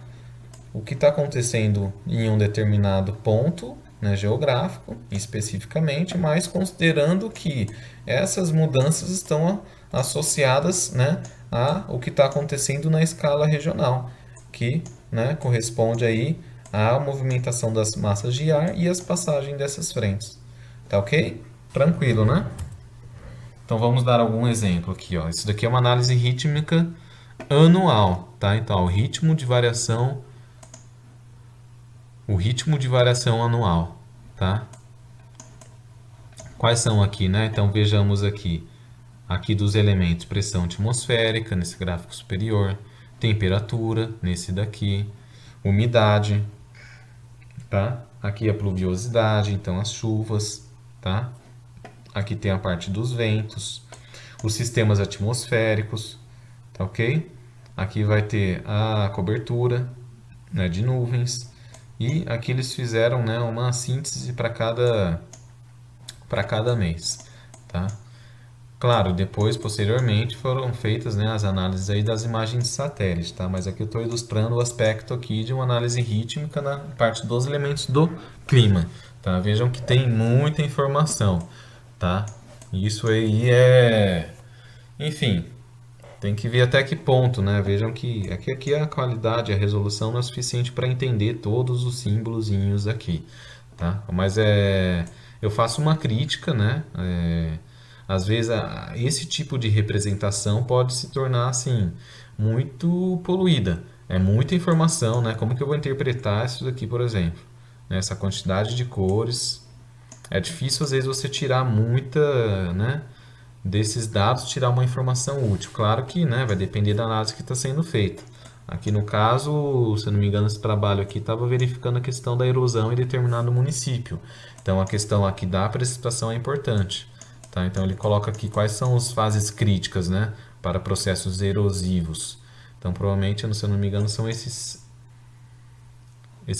o que está acontecendo em um determinado ponto, né, geográfico, especificamente, mas considerando que essas mudanças estão associadas, né, a o que está acontecendo na escala regional, que, né, corresponde aí à movimentação das massas de ar e as passagens dessas frentes. Tá ok? Tranquilo, né? Então vamos dar algum exemplo aqui, ó. Isso daqui é uma análise rítmica anual, tá? Então, o ritmo de variação anual, tá? Quais são aqui, né? Então vejamos aqui dos elementos: pressão atmosférica nesse gráfico superior, temperatura nesse daqui, umidade, tá? Aqui a pluviosidade, então as chuvas, tá? Aqui tem a parte dos ventos, os sistemas atmosféricos, tá ok? Aqui vai ter a cobertura, né, de nuvens, e aqui eles fizeram, né, uma síntese para cada mês, tá? Claro, depois, posteriormente, foram feitas, né, as análises aí das imagens de satélite, tá? Mas aqui eu estou ilustrando o aspecto aqui de uma análise rítmica na parte dos elementos do clima, tá? Vejam que tem muita informação, tá? Isso aí enfim, tem que ver até que ponto, né? Vejam que aqui a qualidade, a resolução não é suficiente para entender todos os símbolozinhos aqui, tá? Mas eu faço uma crítica, né? Às vezes esse tipo de representação pode se tornar assim muito poluída. É muita informação, né? Como que eu vou interpretar isso daqui, por exemplo? Essa quantidade de cores. É difícil às vezes você tirar muita, né, desses dados, tirar uma informação útil. Claro que, né, vai depender da análise que está sendo feita. Aqui no caso, se eu não me engano, esse trabalho aqui estava verificando a questão da erosão em determinado município. Então a questão aqui da precipitação é importante. Tá? Então ele coloca aqui quais são as fases críticas, né, para processos erosivos. Então provavelmente, se eu não me engano, são esses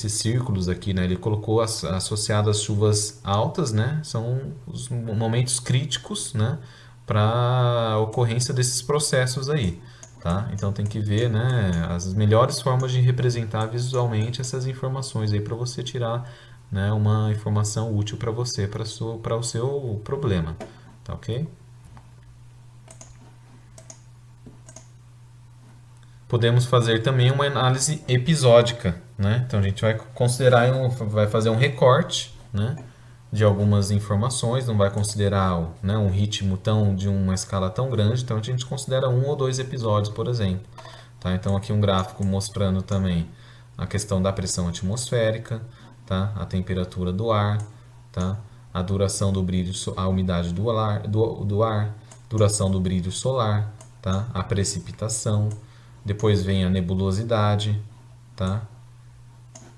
círculos aqui, né? Ele colocou associado às chuvas altas, né? São os momentos críticos, né, para a ocorrência desses processos aí, tá? Então tem que ver, né, as melhores formas de representar visualmente essas informações aí para você tirar, né, uma informação útil para você, para o seu problema, tá ok? Podemos fazer também uma análise episódica, né? Então a gente vai considerar, vai fazer um recorte, né, de algumas informações, não vai considerar, né, um ritmo de uma escala tão grande, então a gente considera um ou dois episódios, por exemplo. Tá? Então aqui um gráfico mostrando também a questão da pressão atmosférica, tá? A temperatura do ar, tá? A duração do brilho, a umidade do ar, duração do brilho solar, tá? A precipitação, depois vem a nebulosidade, tá?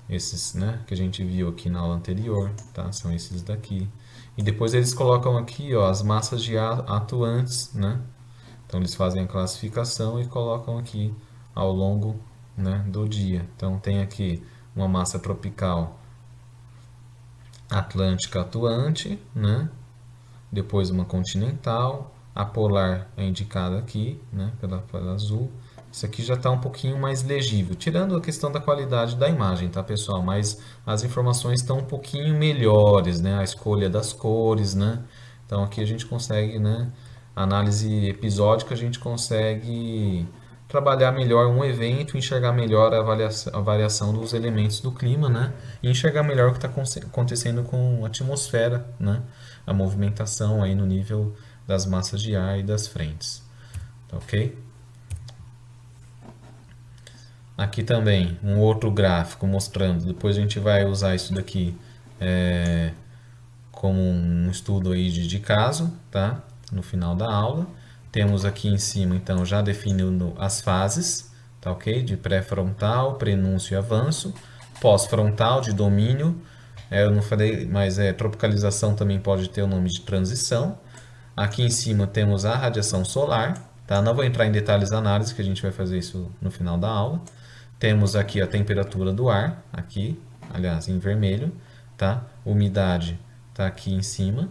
Esses, né, que a gente viu aqui na aula anterior, tá? São esses daqui. E depois eles colocam aqui, ó, as massas de ar atuantes, né? Então eles fazem a classificação e colocam aqui ao longo, né, do dia. Então tem aqui uma massa tropical atlântica atuante, né? Depois uma continental, a polar é indicada aqui, né, pela azul. Isso aqui já está um pouquinho mais legível, tirando a questão da qualidade da imagem, tá, pessoal? Mas as informações estão um pouquinho melhores, né? A escolha das cores, né? Então aqui a gente consegue, né? Análise episódica, a gente consegue trabalhar melhor um evento, enxergar melhor a variação dos elementos do clima, né? E enxergar melhor o que está acontecendo com a atmosfera, né? A movimentação aí no nível das massas de ar e das frentes, tá ok? Aqui também um outro gráfico mostrando, depois a gente vai usar isso daqui como um estudo aí de caso, tá? No final da aula. Temos aqui em cima, então, já definindo as fases, tá ok? De pré-frontal, prenúncio e avanço. Pós-frontal, de domínio. Eu não falei, mas tropicalização também pode ter o nome de transição. Aqui em cima temos a radiação solar, tá? Não vou entrar em detalhes da análise, que a gente vai fazer isso no final da aula. Temos aqui a temperatura do ar, aqui, aliás, em vermelho, tá? Umidade está aqui em cima.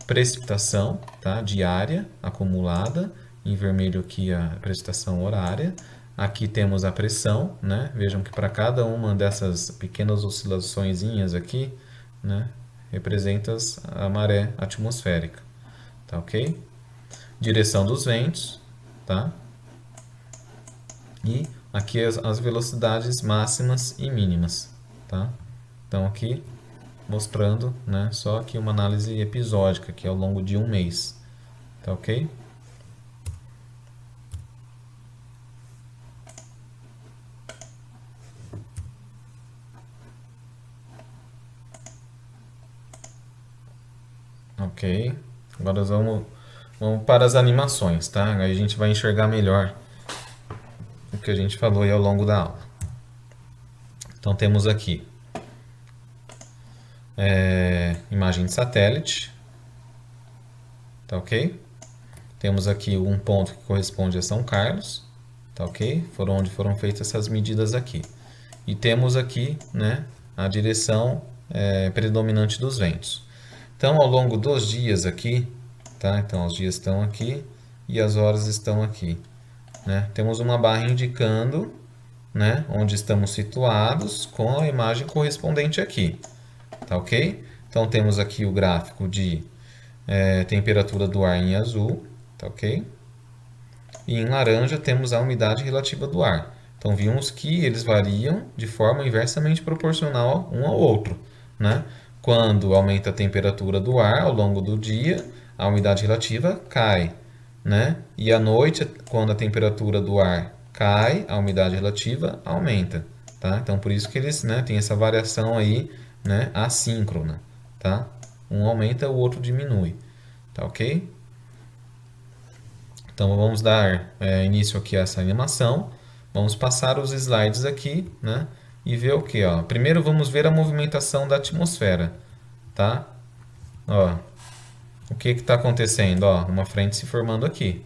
Precipitação, tá? Diária, acumulada. em vermelho aqui a precipitação horária. Aqui temos a pressão, né? Vejam que para cada uma dessas pequenas oscilaçõezinhas aqui, né, representa a maré atmosférica, tá ok? Direção dos ventos, tá? E aqui as velocidades máximas e mínimas, tá? Então aqui mostrando, né, só aqui uma análise episódica aqui ao longo de um mês, tá ok? Ok, agora vamos para as animações, tá? Aí a gente vai enxergar melhor o que a gente falou aí ao longo da aula. Então temos aqui imagem de satélite, tá ok? Temos aqui um ponto que corresponde a São Carlos, tá ok? Onde foram feitas essas medidas aqui. E temos aqui, né, a direção predominante dos ventos. Então, ao longo dos dias aqui, tá? Então, os dias estão aqui e as horas estão aqui, né? Temos uma barra indicando, né, onde estamos situados com a imagem correspondente aqui, tá ok? Então, temos aqui o gráfico de temperatura do ar em azul, tá ok? E em laranja temos a umidade relativa do ar. Então, vimos que eles variam de forma inversamente proporcional um ao outro, né? Quando aumenta a temperatura do ar ao longo do dia, a umidade relativa cai, né? E à noite, quando a temperatura do ar cai, a umidade relativa aumenta, tá? Então, por isso que eles, né, têm essa variação aí, né, assíncrona, tá? Um aumenta, o outro diminui, tá ok? Então, vamos dar início aqui a essa animação. Vamos passar os slides aqui, né? E ver o que, ó. Primeiro vamos ver a movimentação da atmosfera, tá? Ó, o que está acontecendo? Ó, uma frente se formando aqui,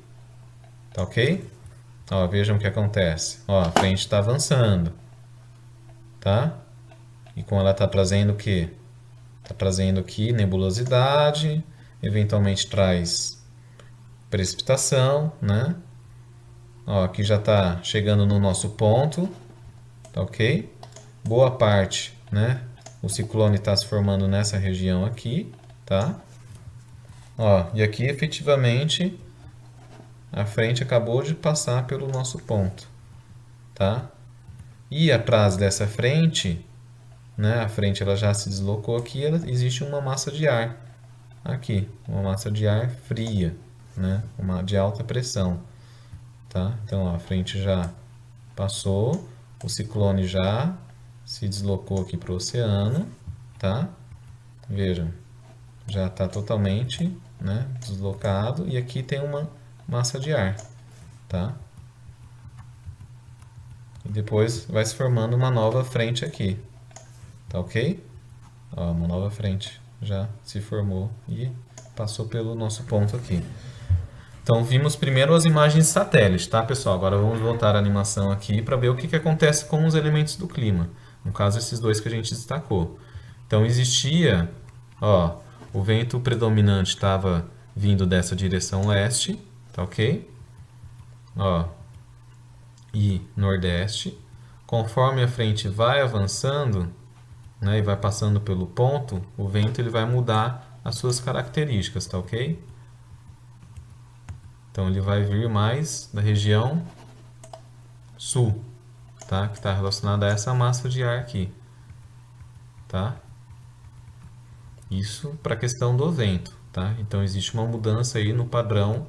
tá ok? Ó, vejam o que acontece. Ó, a frente está avançando, tá? E com ela está trazendo o quê? Está trazendo aqui nebulosidade, eventualmente traz precipitação, né? Ó, aqui já está chegando no nosso ponto, tá ok? Boa parte, né? O ciclone está se formando nessa região aqui, tá? Ó, e aqui efetivamente a frente acabou de passar pelo nosso ponto, tá? E atrás dessa frente, né? A frente ela já se deslocou aqui, existe uma massa de ar aqui, uma massa de ar fria, né? Uma de alta pressão, tá? Então ó, a frente já passou, o ciclone já se deslocou aqui para o oceano, tá? Vejam, já está totalmente, né, deslocado e aqui tem uma massa de ar, tá? E depois vai se formando uma nova frente aqui, tá ok? Ó, uma nova frente já se formou e passou pelo nosso ponto aqui. Então, vimos primeiro as imagens de satélite, tá, pessoal? Agora vamos voltar à animação aqui para ver o que acontece com os elementos do clima. No caso, esses dois que a gente destacou. Então, existia, ó, o vento predominante estava vindo dessa direção leste, tá ok? Ó, e nordeste. Conforme a frente vai avançando, né, e vai passando pelo ponto, o vento ele vai mudar as suas características, tá ok? Então, ele vai vir mais da região sul, tá? Que está relacionada a essa massa de ar aqui, tá? Isso para a questão do vento, tá? Então, existe uma mudança aí no padrão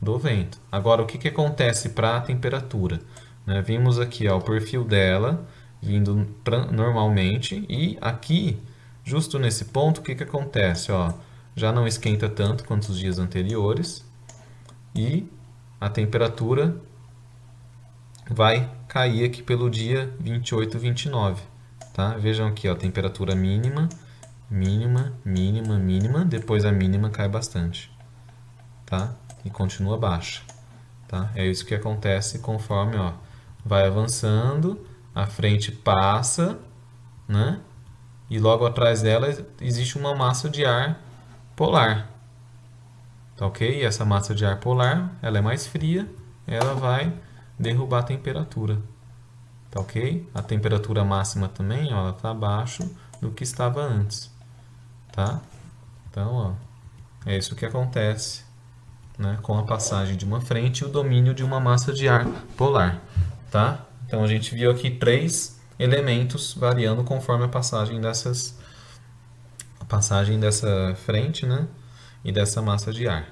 do vento. Agora, o que acontece para a temperatura? Né? Vimos aqui ó, o perfil dela vindo normalmente e aqui, justo nesse ponto, o que acontece? Ó, já não esquenta tanto quanto os dias anteriores e a temperatura vai cair aqui pelo dia 28, 29. Tá? Vejam aqui, ó, temperatura mínima, mínima, mínima, mínima, depois a mínima cai bastante, tá? E continua baixa, tá? É isso que acontece conforme, ó, vai avançando, a frente passa, né? E logo atrás dela existe uma massa de ar polar, tá ok? E essa massa de ar polar, ela é mais fria, ela vai derrubar a temperatura, tá ok? A temperatura máxima também, ó, ela está abaixo do que estava antes, tá? Então, ó, é isso que acontece, né, com a passagem de uma frente e o domínio de uma massa de ar polar, tá? Então a gente viu aqui 3 elementos variando conforme a passagem dessa frente, né, e dessa massa de ar.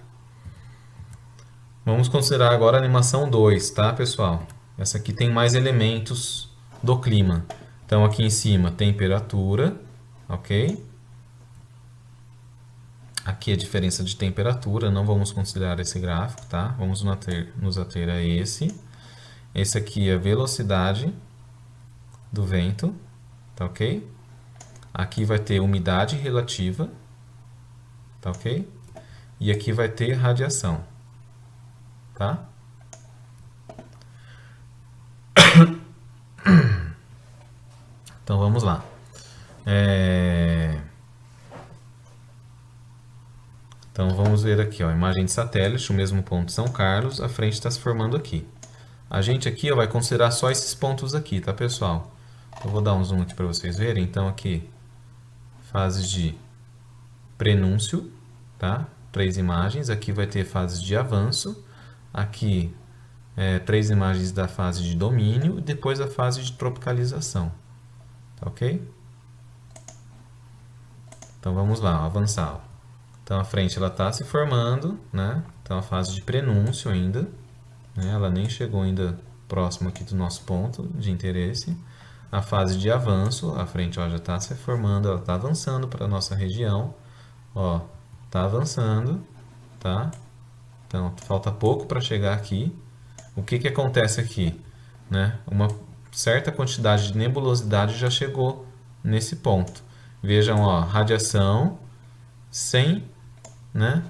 Vamos considerar agora a animação 2, tá, pessoal? Essa aqui tem mais elementos do clima. Então aqui em cima, temperatura, ok? Aqui a diferença de temperatura, não vamos considerar esse gráfico, tá? Vamos nos ater a esse. Esse aqui é a velocidade do vento, tá ok? Aqui vai ter umidade relativa, tá ok? E aqui vai ter radiação, tá? Então vamos lá. Então vamos ver aqui, ó, imagem de satélite, o mesmo ponto São Carlos, a frente está se formando aqui. A gente aqui, ó, vai considerar só esses pontos aqui, tá, pessoal? Eu vou dar um zoom aqui para vocês verem. Então aqui, fases de prenúncio, tá? 3 imagens. Aqui vai ter fase de avanço. Aqui, 3 imagens da fase de domínio e depois a fase de tropicalização, tá ok? Então vamos lá, ó, avançar. Ó. Então a frente ela está se formando, né? Então a fase de prenúncio ainda, né? Ela nem chegou ainda próximo aqui do nosso ponto de interesse. A fase de avanço, a frente ó, já está se formando, ela está avançando para a nossa região, ó, está avançando, tá? Então falta pouco para chegar aqui. O que acontece aqui, né? Uma certa quantidade de nebulosidade já chegou nesse ponto. Vejam, ó, radiação sem, né?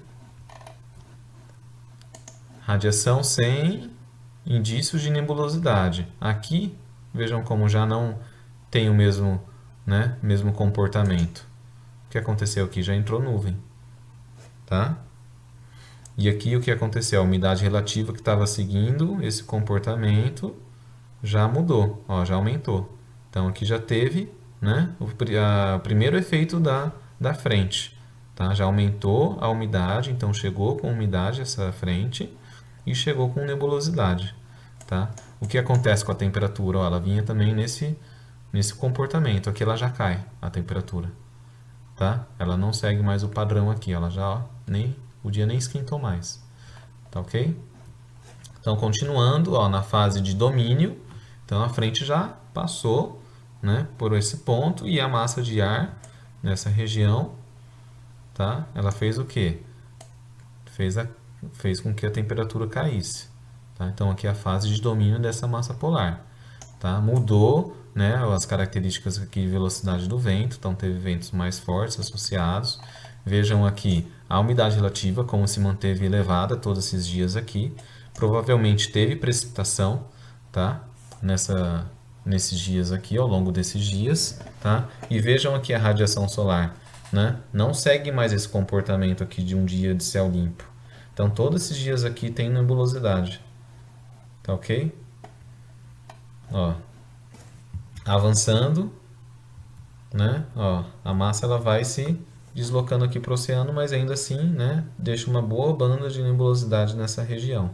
Radiação sem indícios de nebulosidade. Aqui, vejam como já não tem o mesmo, né, mesmo comportamento. O que aconteceu aqui? Já entrou nuvem, tá? E aqui o que aconteceu? A umidade relativa que estava seguindo esse comportamento já mudou, ó, já aumentou. Então aqui já teve, né, o primeiro efeito da frente. Tá? Já aumentou a umidade, então chegou com umidade essa frente e chegou com nebulosidade. Tá? O que acontece com a temperatura? Ó, ela vinha também nesse comportamento. Aqui ela já cai, a temperatura. Tá? Ela não segue mais o padrão aqui. Ela já, ó, o dia nem esquentou mais. Tá ok? Então, continuando, ó, na fase de domínio. Então, a frente já passou, né, por esse ponto e a massa de ar nessa região, tá? Ela fez o quê? Fez com que a temperatura caísse. Tá? Então, aqui é a fase de domínio dessa massa polar. Tá? Mudou, né, as características aqui de velocidade do vento. Então, teve ventos mais fortes associados. Vejam aqui a umidade relativa, como se manteve elevada todos esses dias aqui. Provavelmente teve precipitação, tá? Nesses dias aqui, ao longo desses dias. Tá? E vejam aqui a radiação solar. Né? Não segue mais esse comportamento aqui de um dia de céu limpo. Então, todos esses dias aqui tem nebulosidade. Tá ok? Ó, avançando, né? Ó, a massa ela vai se deslocando aqui para o oceano, mas ainda assim, né, deixa uma boa banda de nebulosidade nessa região.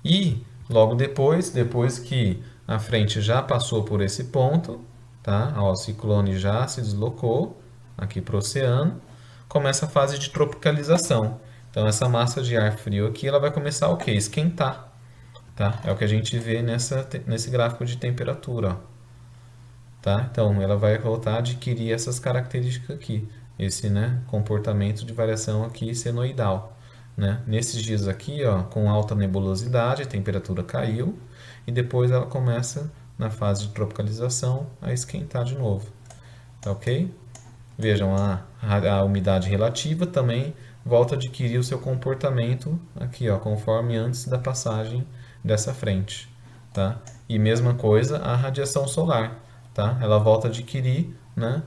E logo depois que a frente já passou por esse ponto, tá? Ó, o ciclone já se deslocou aqui para o oceano, começa a fase de tropicalização. Então essa massa de ar frio aqui, ela vai começar o quê? Esquentar, tá? É o que a gente vê nesse gráfico de temperatura, ó. Tá? Então ela vai voltar a adquirir essas características aqui, esse, né, comportamento de variação aqui senoidal. Né? Nesses dias aqui, ó, com alta nebulosidade, a temperatura caiu e depois ela começa, na fase de tropicalização, a esquentar de novo. Tá ok? Vejam, a umidade relativa também volta a adquirir o seu comportamento aqui, ó, conforme antes da passagem dessa frente. Tá? E mesma coisa a radiação solar. Tá? Ela volta a adquirir, né,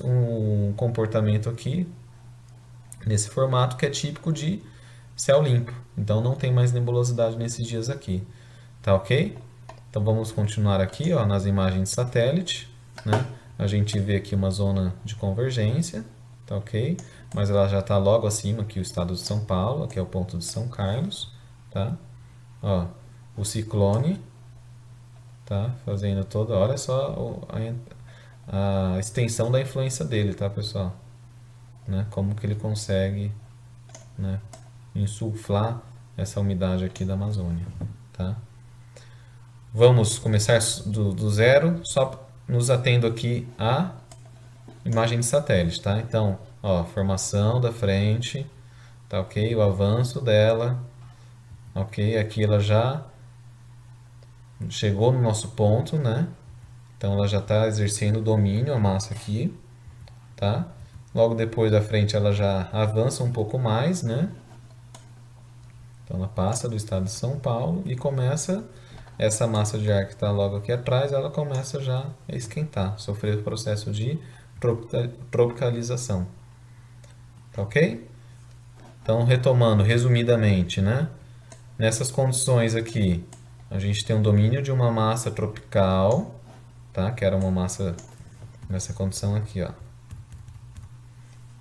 um comportamento aqui, nesse formato que é típico de céu limpo. Então não tem mais nebulosidade nesses dias aqui. Tá ok? Então vamos continuar aqui, ó, nas imagens de satélite, né? A gente vê aqui uma zona de convergência, tá ok? Mas ela já está logo acima aqui o estado de São Paulo, aqui é o ponto de São Carlos, tá? Ó, o ciclone, tá? Fazendo toda, olha só a extensão da influência dele, tá, pessoal? Né? Como que ele consegue, né, insuflar essa umidade aqui da Amazônia, tá? Vamos começar do zero, só nos atendo aqui à imagem de satélite, tá? Então, ó, formação da frente, tá ok? O avanço dela, ok? Aqui ela já chegou no nosso ponto, né? Então ela já está exercendo domínio, a massa aqui, tá? Logo depois da frente ela já avança um pouco mais, né? Então ela passa do estado de São Paulo e começa, essa massa de ar que está logo aqui atrás, ela começa já a esquentar, sofrer o processo de tropicalização. Tá ok? Então, retomando resumidamente, né? Nessas condições aqui, a gente tem um domínio de uma massa tropical, tá? Que era uma massa nessa condição aqui, ó.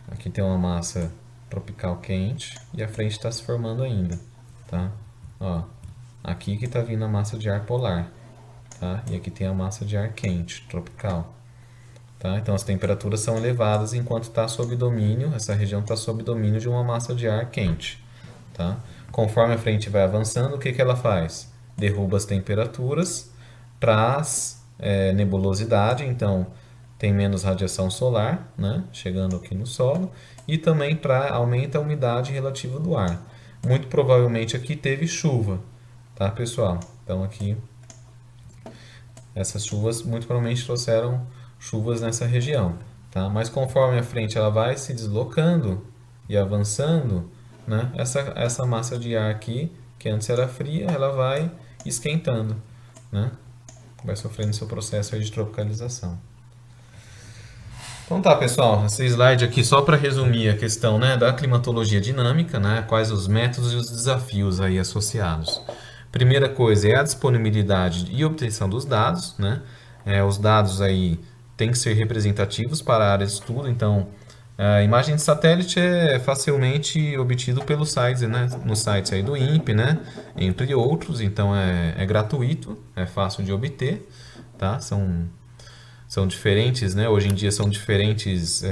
Aqui tem uma massa tropical quente e a frente está se formando ainda, tá? Ó, aqui que está vindo a massa de ar polar, tá? E aqui tem a massa de ar quente, tropical, tá? Então as temperaturas são elevadas enquanto está sob domínio, essa região está sob domínio de uma massa de ar quente, tá? Conforme a frente vai avançando, o que que ela faz? Derruba as temperaturas, traz nebulosidade, então tem menos radiação solar, né, chegando aqui no solo, e também aumenta a umidade relativa do ar. Muito provavelmente aqui teve chuva, tá, pessoal? Então aqui essas chuvas muito provavelmente trouxeram chuvas nessa região, tá? Mas conforme a frente ela vai se deslocando e avançando, né, essa massa de ar aqui, que antes era fria, ela vai esquentando, né? Vai sofrendo seu processo aí de tropicalização. Então tá, pessoal, esse slide aqui só para resumir a questão, né, da climatologia dinâmica, né, quais os métodos e os desafios aí associados. Primeira coisa é a disponibilidade e obtenção dos dados, né? Os dados aí têm que ser representativos para a área de estudo, então a imagem de satélite é facilmente obtido pelos sites, né, nos sites aí do INPE, né, entre outros, então é gratuito, é fácil de obter, tá? São diferentes, né? Hoje em dia são diferentes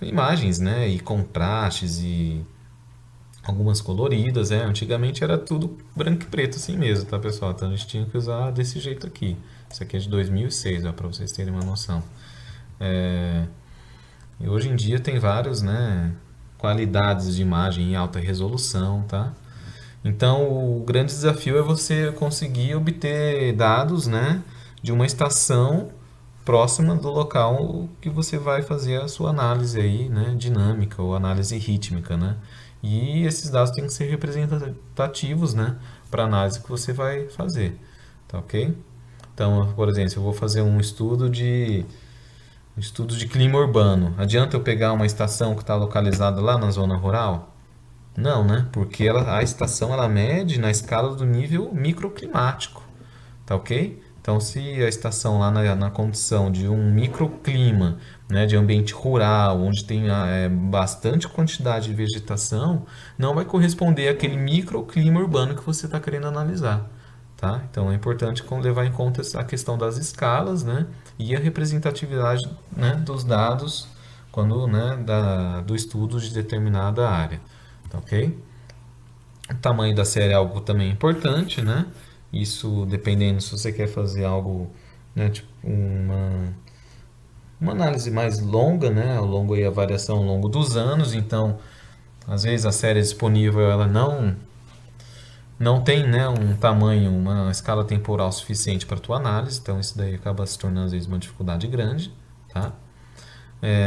imagens, né? E contrastes e algumas coloridas, né? Antigamente era tudo branco e preto assim mesmo, tá, pessoal? Então a gente tinha que usar desse jeito aqui. Isso aqui é de 2006, para vocês terem uma noção. E hoje em dia tem vários, né? Qualidades de imagem em alta resolução, tá? Então o grande desafio é você conseguir obter dados, né? De uma estação próxima do local que você vai fazer a sua análise aí, né, dinâmica ou análise rítmica, né? E esses dados têm que ser representativos, né, para a análise que você vai fazer, tá ok? Então, por exemplo, se eu vou fazer um estudo de clima urbano, adianta eu pegar uma estação que está localizada lá na zona rural? Não, né? Porque a estação ela mede na escala do nível microclimático, tá ok? Então, se a estação lá na condição de um microclima, né, de ambiente rural, onde tem bastante quantidade de vegetação, não vai corresponder àquele microclima urbano que você está querendo analisar, tá? Então, é importante levar em conta a questão das escalas, né, e a representatividade, né, dos dados quando, né, do estudo de determinada área, tá ok? O tamanho da série é algo também importante, né? Isso dependendo se você quer fazer algo, né, tipo uma análise mais longa, né, ao longo aí a variação ao longo dos anos, então às vezes a série disponível ela não tem, né, um tamanho, uma escala temporal suficiente para a tua análise, então isso daí acaba se tornando às vezes uma dificuldade grande, tá?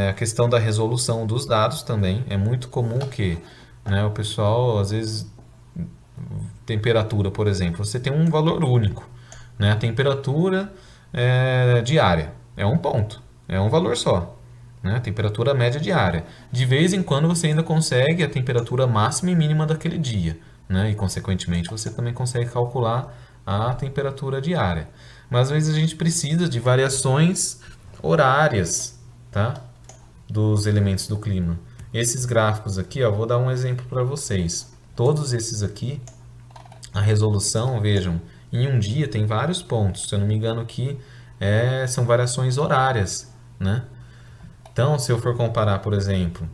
A questão da resolução dos dados também é muito comum que, né, o pessoal às vezes temperatura, por exemplo, você tem um valor único, né? A temperatura diária é um ponto, é um valor só, né? A temperatura média diária. De vez em quando você ainda consegue a temperatura máxima e mínima daquele dia, né? E consequentemente você também consegue calcular a temperatura diária. Mas às vezes a gente precisa de variações horárias, tá? Dos elementos do clima. Esses gráficos aqui, ó, vou dar um exemplo para vocês. Todos esses aqui, a resolução, vejam, em um dia tem vários pontos. Se eu não me engano aqui, são variações horárias, né? Então, se eu for comparar, por exemplo,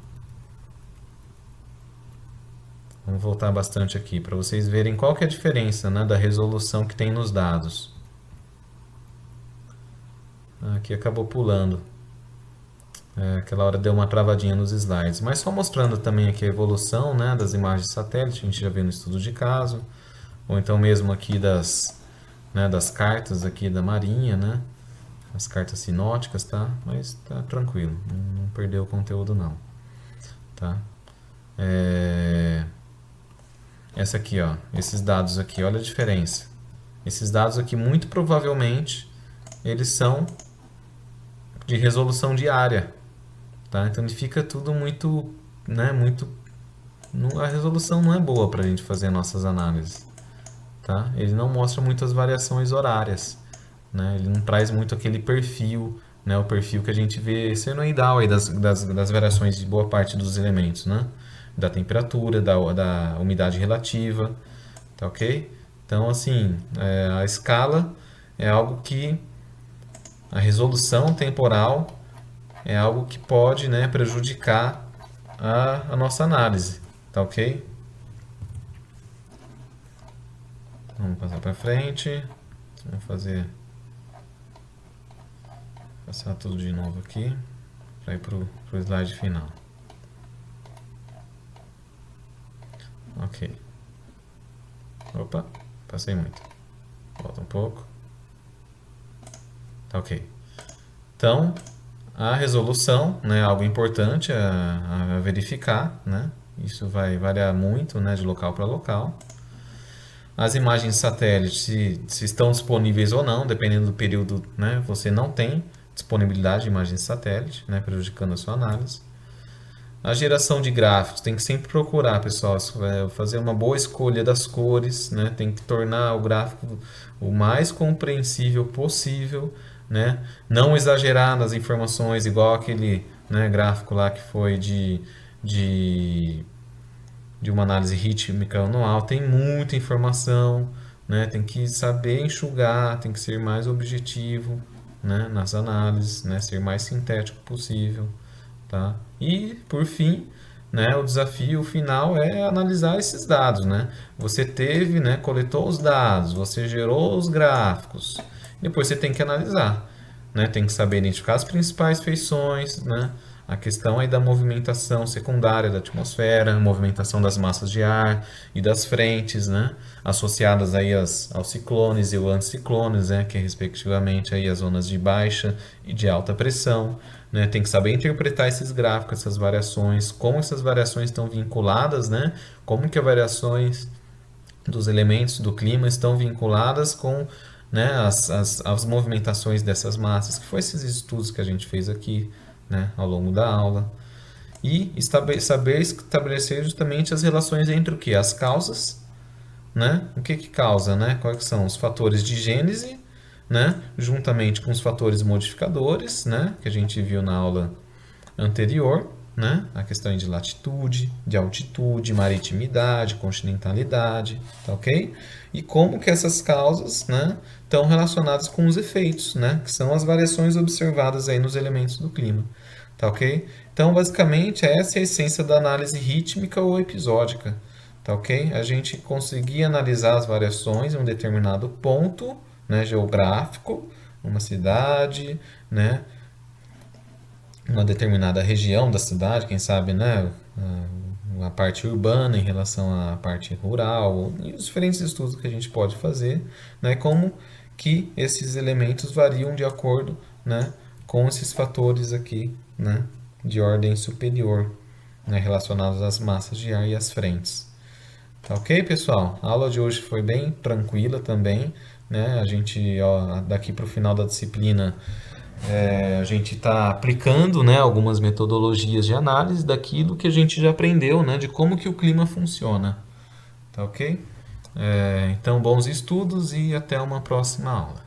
vamos voltar bastante aqui para vocês verem qual que é a diferença, né, da resolução que tem nos dados. Aqui acabou pulando. Aquela hora deu uma travadinha nos slides. Mas só mostrando também aqui a evolução, né, das imagens de satélite, a gente já viu no estudo de caso. Ou então mesmo aqui das cartas aqui da Marinha, né? As cartas sinóticas, tá? Mas tá tranquilo, não perdeu o conteúdo não, tá? Essa aqui, ó, esses dados aqui, olha a diferença. Esses dados aqui, muito provavelmente, eles são de resolução diária, tá? Então ele fica tudo muito, né, a resolução não é boa para a gente fazer nossas análises, tá? Ele não mostra muitas variações horárias, né? Ele não traz muito aquele perfil, né? O perfil que a gente vê senoidal aí das variações de boa parte dos elementos, né? Da temperatura, da umidade relativa, tá ok? Então, assim, a escala é algo que a resolução temporal é algo que pode, né, prejudicar a nossa análise, tá ok? Vamos passar para frente. Vamos passar tudo de novo aqui para ir para o slide final. Ok. Opa, passei muito. Volta um pouco. Tá ok. Então, a resolução, né, é algo importante a verificar, né? Isso vai variar muito, né, de local para local. As imagens de satélite, se estão disponíveis ou não, dependendo do período, né, você não tem disponibilidade de imagens de satélite, né, prejudicando a sua análise. A geração de gráficos, tem que sempre procurar, pessoal, fazer uma boa escolha das cores, né, tem que tornar o gráfico o mais compreensível possível, né, não exagerar nas informações, igual aquele, né, gráfico lá que foi de uma análise rítmica anual, tem muita informação, né? Tem que saber enxugar, tem que ser mais objetivo, né, nas análises, né, ser mais sintético possível, tá? E, por fim, né, o desafio final é analisar esses dados, né? Você teve, né, coletou os dados, você gerou os gráficos, depois você tem que analisar, né? Tem que saber identificar as principais feições, né? A questão aí da movimentação secundária da atmosfera, movimentação das massas de ar e das frentes, né? Associadas aí aos ciclones e os anticiclones, né? Que é respectivamente aí as zonas de baixa e de alta pressão, né? Tem que saber interpretar esses gráficos, essas variações, como essas variações estão vinculadas, né? Como que as variações dos elementos do clima estão vinculadas com, né, as movimentações dessas massas, que foi esses estudos que a gente fez aqui, né, ao longo da aula. E saber estabelecer justamente as relações entre o que? As causas, né? O que causa, né? Quais são os fatores de gênese, né? Juntamente com os fatores modificadores, né? Que a gente viu na aula anterior, né? A questão de latitude, de altitude, maritimidade, continentalidade, tá ok? E como que essas causas, né, estão relacionadas com os efeitos, né? Que são as variações observadas aí nos elementos do clima, tá ok? Então, basicamente, essa é a essência da análise rítmica ou episódica, tá ok? A gente conseguir analisar as variações em um determinado ponto, né, geográfico, uma cidade, né, uma determinada região da cidade, quem sabe, né, a parte urbana em relação à parte rural, e os diferentes estudos que a gente pode fazer, né, como que esses elementos variam de acordo, né, com esses fatores aqui, né, de ordem superior, né, relacionados às massas de ar e às frentes. Tá ok, pessoal? A aula de hoje foi bem tranquila também, né? A gente, ó, daqui para o final da disciplina, A gente está aplicando, né, algumas metodologias de análise daquilo que a gente já aprendeu, né, de como que o clima funciona. Tá ok? Então, bons estudos e até uma próxima aula.